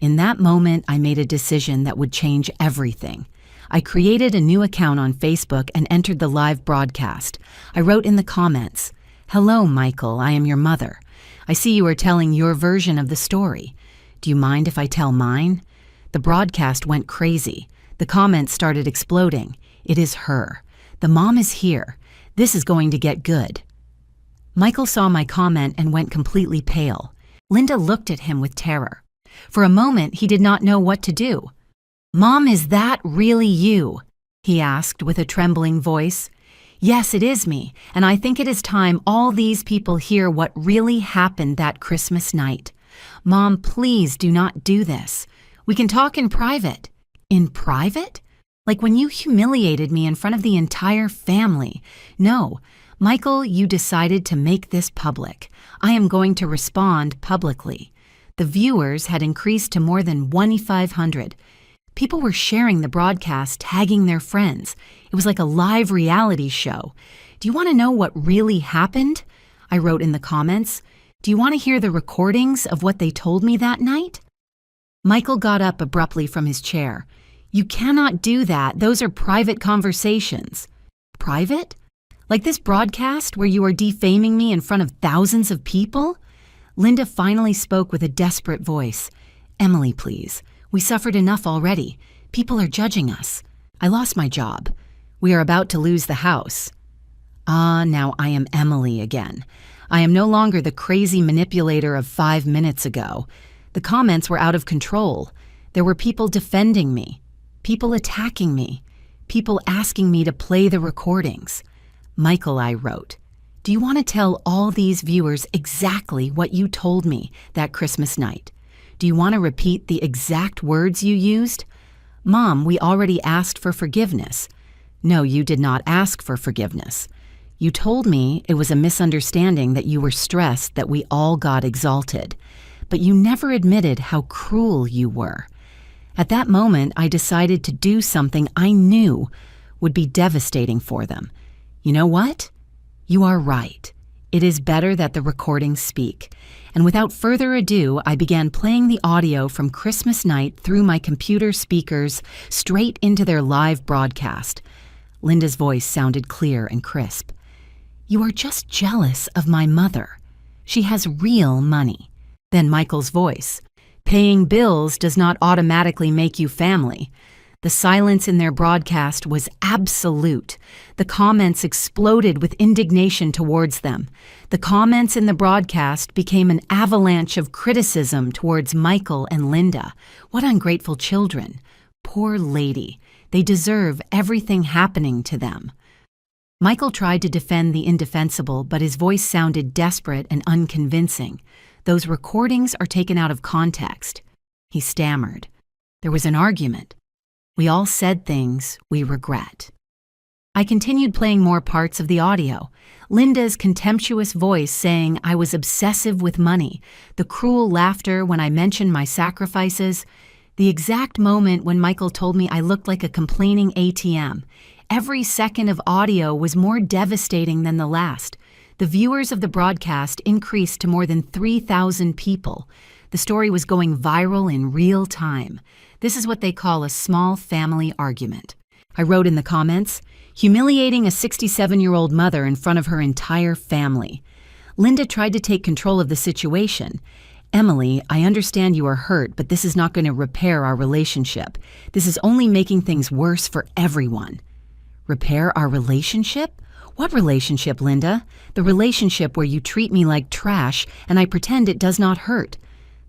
In that moment, I made a decision that would change everything. I created a new account on Facebook and entered the live broadcast. I wrote in the comments, "Hello, Michael, I am your mother. I see you are telling your version of the story. Do you mind if I tell mine?" The broadcast went crazy. The comments started exploding. It is her. The mom is here. This is going to get good. Michael saw my comment and went completely pale. Linda looked at him with terror. For a moment, he did not know what to do. "Mom, is that really you?" he asked with a trembling voice. "Yes, it is me, and I think it is time all these people hear what really happened that Christmas night. Mom, please do not do this. We can talk in private." "In private? Like when you humiliated me in front of the entire family." "No, Michael, you decided to make this public. I am going to respond publicly." The viewers had increased to more than 2,500. People were sharing the broadcast, tagging their friends. It was like a live reality show. "Do you want to know what really happened?" I wrote in the comments. "Do you want to hear the recordings of what they told me that night?" Michael got up abruptly from his chair. "You cannot do that. Those are private conversations." "Private? Like this broadcast where you are defaming me in front of thousands of people?" Linda finally spoke with a desperate voice. "Emily, please. We suffered enough already. People are judging us. I lost my job. We are about to lose the house." Now I am Emily again. I am no longer the crazy manipulator of 5 minutes ago. The comments were out of control. There were people defending me, people attacking me, people asking me to play the recordings. "Michael," I wrote, "do you want to tell all these viewers exactly what you told me that Christmas night? Do you want to repeat the exact words you used?" "Mom, we already asked for forgiveness." "No, you did not ask for forgiveness. You told me it was a misunderstanding, that you were stressed, that we all got exalted. But you never admitted how cruel you were. At that moment, I decided to do something I knew would be devastating for them. You know what? You are right. It is better that the recordings speak." And without further ado, I began playing the audio from Christmas night through my computer speakers straight into their live broadcast. Linda's voice sounded clear and crisp. "You are just jealous of my mother. She has real money." Then Michael's voice. "Paying bills does not automatically make you family." The silence in their broadcast was absolute. The comments exploded with indignation towards them. The comments in the broadcast became an avalanche of criticism towards Michael and Linda. What ungrateful children. Poor lady. They deserve everything happening to them. Michael tried to defend the indefensible, but his voice sounded desperate and unconvincing. "Those recordings are taken out of context." He stammered. There was an argument. We all said things we regret. I continued playing more parts of the audio. Linda's contemptuous voice saying I was obsessive with money, the cruel laughter when I mentioned my sacrifices, the exact moment when Michael told me I looked like a complaining ATM. Every second of audio was more devastating than the last. The viewers of the broadcast increased to more than 3,000 people. The story was going viral in real time. This is what they call a small family argument. I wrote in the comments, humiliating a 67-year-old mother in front of her entire family. Linda tried to take control of the situation. Emily, I understand you are hurt, but this is not going to repair our relationship. This is only making things worse for everyone. Repair our relationship? What relationship, Linda? The relationship where you treat me like trash and I pretend it does not hurt.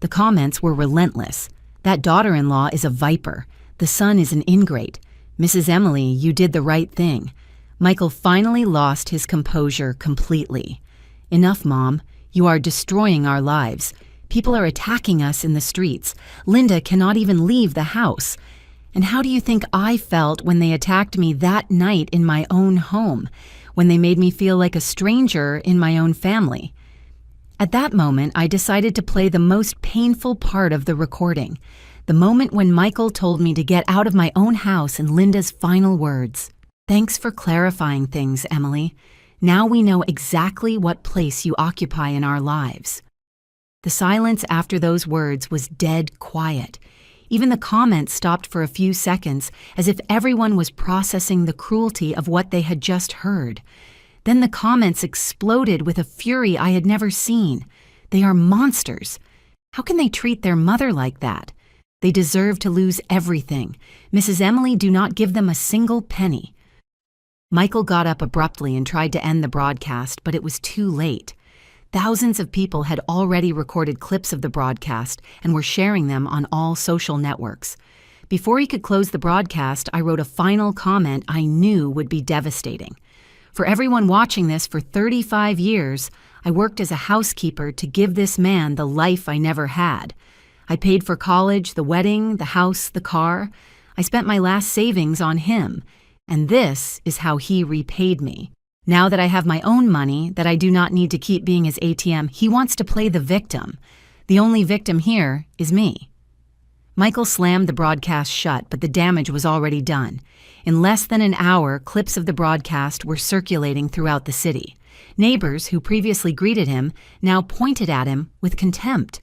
The comments were relentless. That daughter-in-law is a viper. The son is an ingrate. Mrs. Emily, you did the right thing. Michael finally lost his composure completely. Enough, Mom. You are destroying our lives. People are attacking us in the streets. Linda cannot even leave the house. And how do you think I felt when they attacked me that night in my own home, when they made me feel like a stranger in my own family? At that moment, I decided to play the most painful part of the recording, the moment when Michael told me to get out of my own house and Linda's final words. Thanks for clarifying things, Emily. Now we know exactly what place you occupy in our lives. The silence after those words was dead quiet. Even the comments stopped for a few seconds, as if everyone was processing the cruelty of what they had just heard. Then the comments exploded with a fury I had never seen. They are monsters. How can they treat their mother like that? They deserve to lose everything. Mrs. Emily, do not give them a single penny. Michael got up abruptly and tried to end the broadcast, but it was too late. Thousands of people had already recorded clips of the broadcast and were sharing them on all social networks. Before he could close the broadcast, I wrote a final comment I knew would be devastating. For everyone watching this for 35 years, I worked as a housekeeper to give this man the life I never had. I paid for college, the wedding, the house, the car. I spent my last savings on him, and this is how he repaid me. Now that I have my own money, that I do not need to keep being his ATM, he wants to play the victim. The only victim here is me. Michael slammed the broadcast shut, but the damage was already done. In less than an hour, clips of the broadcast were circulating throughout the city. Neighbors who previously greeted him now pointed at him with contempt.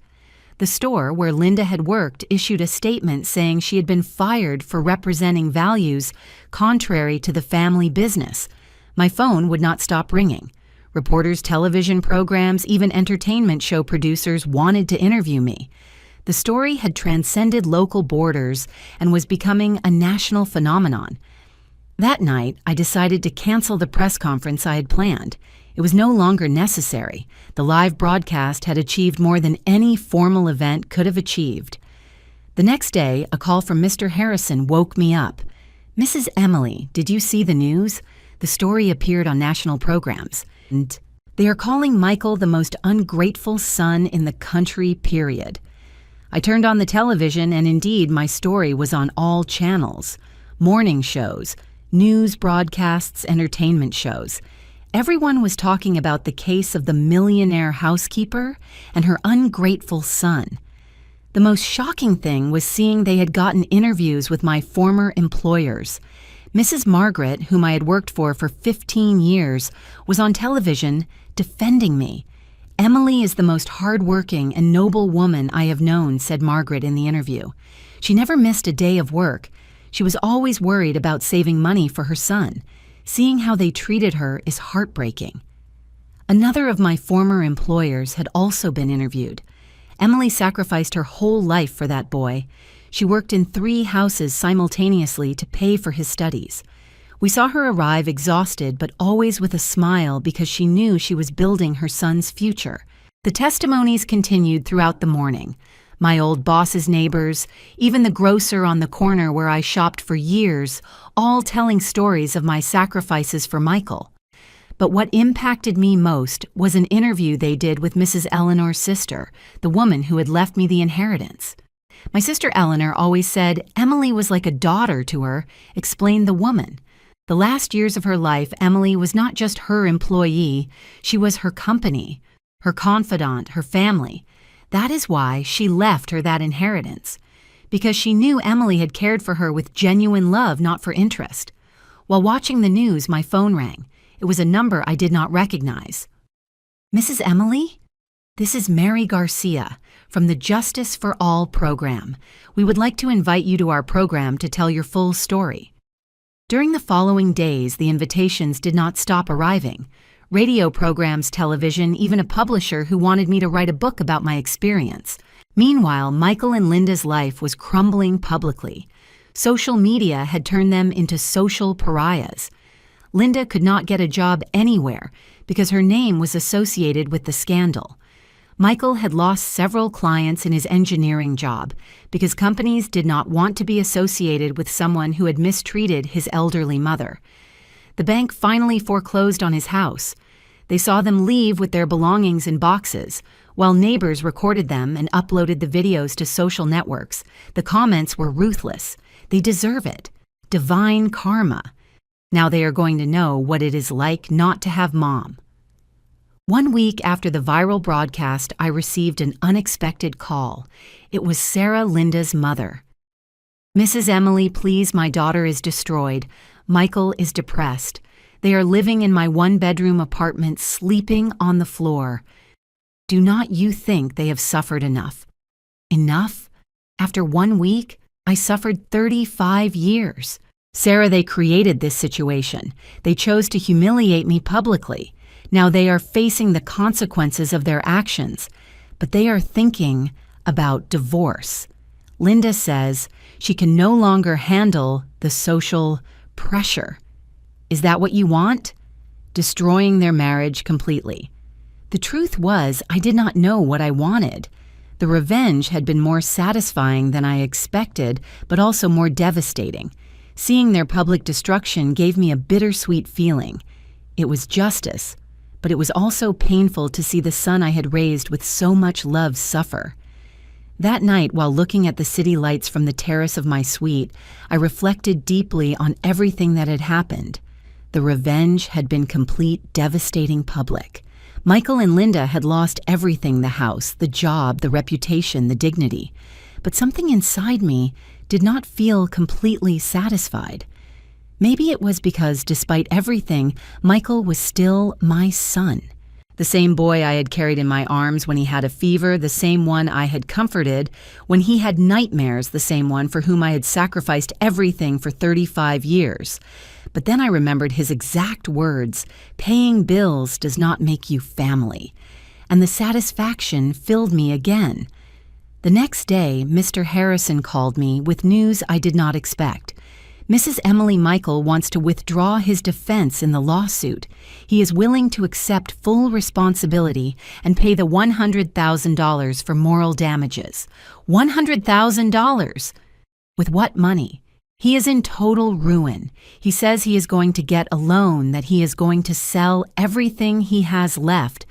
The store where Linda had worked issued a statement saying she had been fired for representing values contrary to the family business. My phone would not stop ringing. Reporters, television programs, even entertainment show producers wanted to interview me. The story had transcended local borders and was becoming a national phenomenon. That night, I decided to cancel the press conference I had planned. It was no longer necessary. The live broadcast had achieved more than any formal event could have achieved. The next day, a call from Mr. Harrison woke me up. Mrs. Emily, did you see the news? The story appeared on national programs. And they are calling Michael the most ungrateful son in the country, period. I turned on the television, and indeed, my story was on all channels. Morning shows, news broadcasts, entertainment shows. Everyone was talking about the case of the millionaire housekeeper and her ungrateful son. The most shocking thing was seeing they had gotten interviews with my former employers. Mrs. Margaret, whom I had worked for 15 years, was on television defending me. Emily is the most hardworking and noble woman I have known, said Margaret in the interview. She never missed a day of work. She was always worried about saving money for her son. Seeing how they treated her is heartbreaking. Another of my former employers had also been interviewed. Emily sacrificed her whole life for that boy. She worked in 3 houses simultaneously to pay for his studies. We saw her arrive exhausted but always with a smile because she knew she was building her son's future. The testimonies continued throughout the morning. My old boss's neighbors, even the grocer on the corner where I shopped for years, all telling stories of my sacrifices for Michael. But what impacted me most was an interview they did with Mrs. Eleanor's sister, the woman who had left me the inheritance. My sister Eleanor always said Emily was like a daughter to her, explained the woman. The last years of her life, Emily was not just her employee, she was her company, her confidant, her family. That is why she left her that inheritance, because she knew Emily had cared for her with genuine love, not for interest. While watching the news, my phone rang. It was a number I did not recognize. Mrs. Emily? This is Mary Garcia from the Justice for All program. We would like to invite you to our program to tell your full story. During the following days, the invitations did not stop arriving. Radio programs, television, even a publisher who wanted me to write a book about my experience. Meanwhile, Michael and Linda's life was crumbling publicly. Social media had turned them into social pariahs. Linda could not get a job anywhere because her name was associated with the scandal. Michael had lost several clients in his engineering job because companies did not want to be associated with someone who had mistreated his elderly mother. The bank finally foreclosed on his house. They saw them leave with their belongings in boxes, while neighbors recorded them and uploaded the videos to social networks. The comments were ruthless. They deserve it. Divine karma. Now they are going to know what it is like not to have mom. 1 week after the viral broadcast, I received an unexpected call. It was Sarah, Linda's mother. Mrs. Emily, please, my daughter is destroyed. Michael is depressed. They are living in my one-bedroom apartment, sleeping on the floor. Do not you think they have suffered enough? Enough? After 1 week, I suffered 35 years. Sarah, they created this situation. They chose to humiliate me publicly. Now they are facing the consequences of their actions, but they are thinking about divorce. Linda says she can no longer handle the social pressure. Is that what you want? Destroying their marriage completely. The truth was, I did not know what I wanted. The revenge had been more satisfying than I expected, but also more devastating. Seeing their public destruction gave me a bittersweet feeling. It was justice, but it was also painful to see the son I had raised with so much love suffer. That night, while looking at the city lights from the terrace of my suite, I reflected deeply on everything that had happened. The revenge had been complete, devastating public. Michael and Linda had lost everything: the house, the job, the reputation, the dignity. But something inside me did not feel completely satisfied. Maybe it was because, despite everything, Michael was still my son. The same boy I had carried in my arms when he had a fever, the same one I had comforted when he had nightmares, the same one for whom I had sacrificed everything for 35 years. But then I remembered his exact words, "Paying bills does not make you family." And the satisfaction filled me again. The next day, Mr. Harrison called me with news I did not expect. Mrs. Emily, Michael wants to withdraw his defense in the lawsuit. He is willing to accept full responsibility and pay the $100,000 for moral damages. $100,000! With what money? He is in total ruin. He says he is going to get a loan, that he is going to sell everything he has left,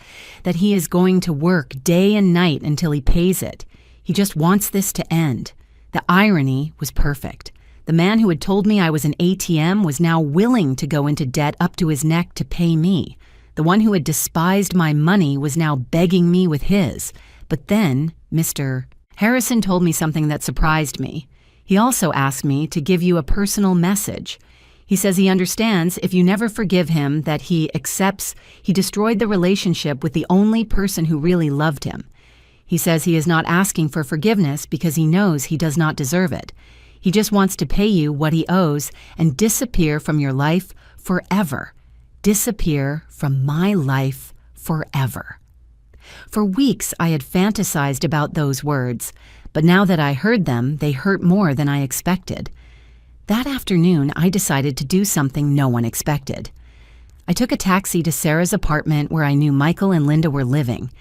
that he is going to work day and night until he pays it. He just wants this to end. The irony was perfect. The man who had told me I was an ATM was now willing to go into debt up to his neck to pay me. The one who had despised my money was now begging me with his. But then, Mr. Harrison told me something that surprised me. He also asked me to give you a personal message. He says he understands if you never forgive him, that he accepts he destroyed the relationship with the only person who really loved him. He says he is not asking for forgiveness because he knows he does not deserve it. He just wants to pay you what he owes and disappear from your life forever. Disappear from my life forever. For weeks I had fantasized about those words, but now that I heard them, they hurt more than I expected. That afternoon, I decided to do something no one expected. I took a taxi to Sarah's apartment where I knew Michael and Linda were living.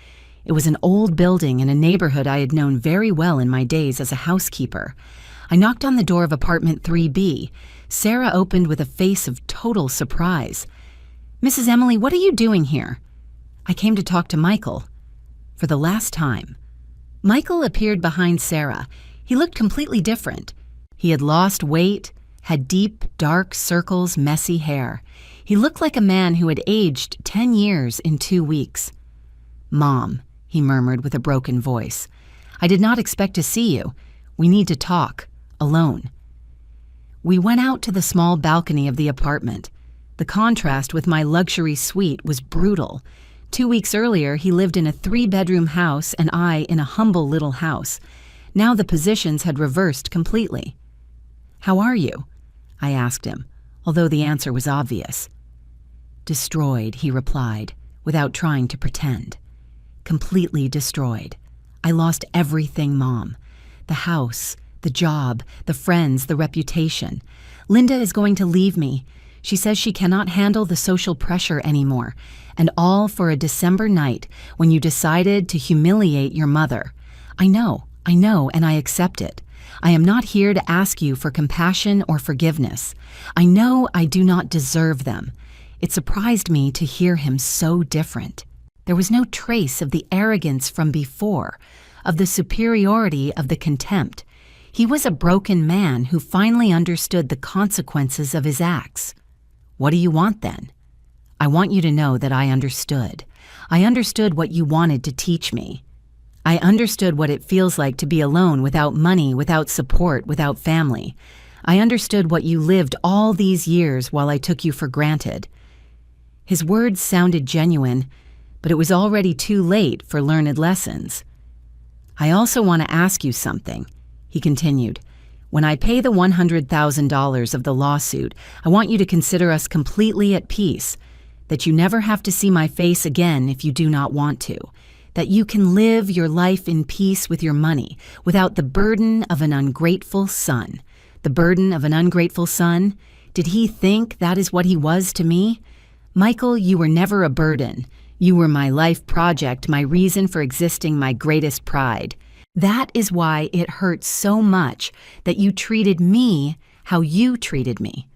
It was an old building in a neighborhood I had known very well in my days as a housekeeper. I knocked on the door of apartment 3B. Sarah opened with a face of total surprise. "Mrs. Emily, what are you doing here?" "I came to talk to Michael." For the last time. Michael appeared behind Sarah. He looked completely different. He had lost weight, had deep, dark circles, messy hair. He looked like a man who had aged 10 years in 2 weeks. "Mom," he murmured with a broken voice, "I did not expect to see you. We need to talk, alone." We went out to the small balcony of the apartment. The contrast with my luxury suite was brutal. 2 weeks earlier, he lived in a 3-bedroom house and I in a humble little house. Now the positions had reversed completely. "How are you?" I asked him, although the answer was obvious. "Destroyed," he replied, without trying to pretend. "Completely destroyed. I lost everything, Mom. The house, the job, the friends, the reputation. Linda is going to leave me. She says she cannot handle the social pressure anymore, and all for a December night when you decided to humiliate your mother. I know, and I accept it. I am not here to ask you for compassion or forgiveness. I know I do not deserve them." It surprised me to hear him so different. There was no trace of the arrogance from before, of the superiority of the contempt. He was a broken man who finally understood the consequences of his acts. "What do you want then?" "I want you to know that I understood. I understood what you wanted to teach me. I understood what it feels like to be alone without money, without support, without family. I understood what you lived all these years while I took you for granted." His words sounded genuine, but it was already too late for learned lessons. "I also want to ask you something," he continued. "When I pay the $100,000 of the lawsuit, I want you to consider us completely at peace, that you never have to see my face again if you do not want to, that you can live your life in peace with your money without the burden of an ungrateful son." The burden of an ungrateful son? Did he think that is what he was to me? "Michael, you were never a burden. You were my life project, my reason for existing, my greatest pride. That is why it hurts so much that you treated me how you treated me."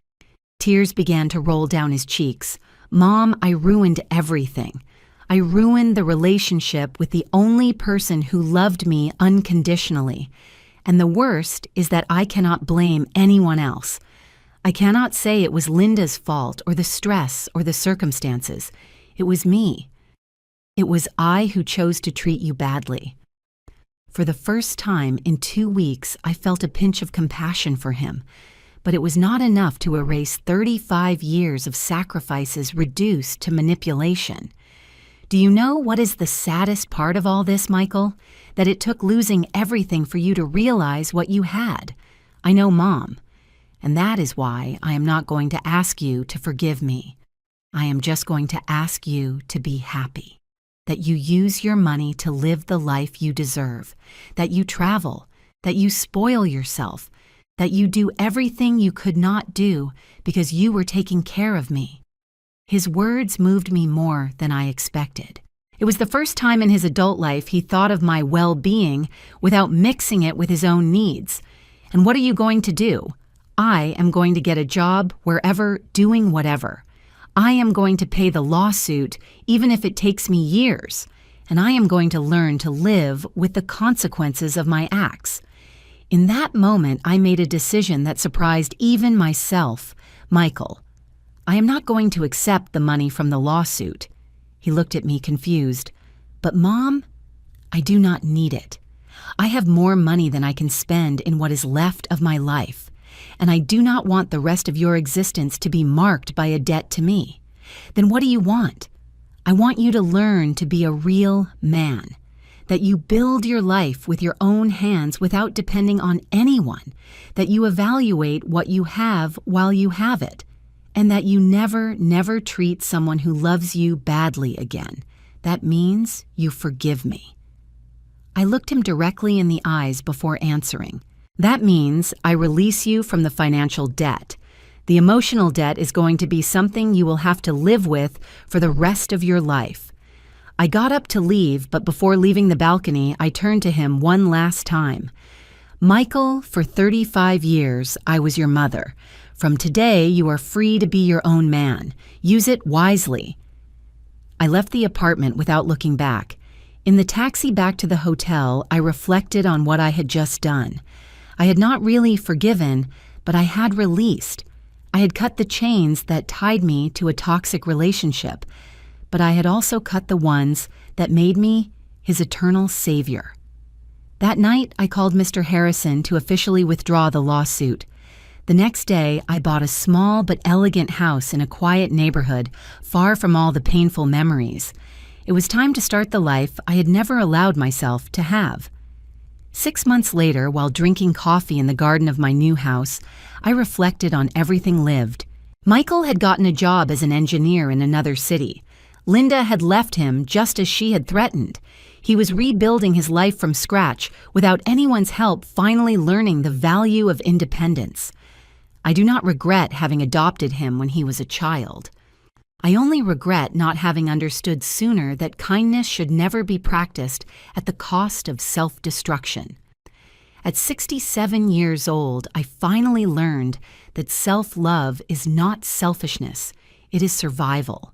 Tears began to roll down his cheeks. "Mom, I ruined everything. I ruined the relationship with the only person who loved me unconditionally. And the worst is that I cannot blame anyone else. I cannot say it was Linda's fault or the stress or the circumstances. It was me. It was I who chose to treat you badly." For the first time in 2 weeks, I felt a pinch of compassion for him, but it was not enough to erase 35 years of sacrifices reduced to manipulation. Do you know what is the saddest part of all this, Michael? That it took losing everything for you to realize what you had. I know, Mom. And that is why I am not going to ask you to forgive me. I am just going to ask you to be happy. That you use your money to live the life you deserve. That you travel. That you spoil yourself. That you do everything you could not do because you were taking care of me. His words moved me more than I expected. It was the first time in his adult life he thought of my well-being without mixing it with his own needs. "And what are you going to do?" "I am going to get a job wherever, doing whatever. I am going to pay the lawsuit even if it takes me years. And I am going to learn to live with the consequences of my acts." In that moment, I made a decision that surprised even myself. "Michael, I am not going to accept the money from the lawsuit." He looked at me confused. "But Mom, I do not need it. I have more money than I can spend in what is left of my life, and I do not want the rest of your existence to be marked by a debt to me. Then what do you want? I want you to learn to be a real man, that you build your life with your own hands without depending on anyone, that you evaluate what you have while you have it, and that you never treat someone who loves you badly again. That means you forgive me." I looked him directly in the eyes before answering. "That means I release you from the financial debt. The emotional debt is going to be something you will have to live with for the rest of your life." I got up to leave, but before leaving the balcony, I turned to him one last time. "Michael, for 35 years, I was your mother. From today, you are free to be your own man. Use it wisely." I left the apartment without looking back. In the taxi back to the hotel, I reflected on what I had just done. I had not really forgiven, but I had released. I had cut the chains that tied me to a toxic relationship, but I had also cut the ones that made me his eternal savior. That night, I called Mr. Harrison to officially withdraw the lawsuit. The next day, I bought a small but elegant house in a quiet neighborhood, far from all the painful memories. It was time to start the life I had never allowed myself to have. 6 months later, while drinking coffee in the garden of my new house, I reflected on everything lived. Michael had gotten a job as an engineer in another city. Linda had left him just as she had threatened. He was rebuilding his life from scratch without anyone's help, finally learning the value of independence. I do not regret having adopted him when he was a child. I only regret not having understood sooner that kindness should never be practiced at the cost of self-destruction. At 67 years old, I finally learned that self-love is not selfishness, it is survival.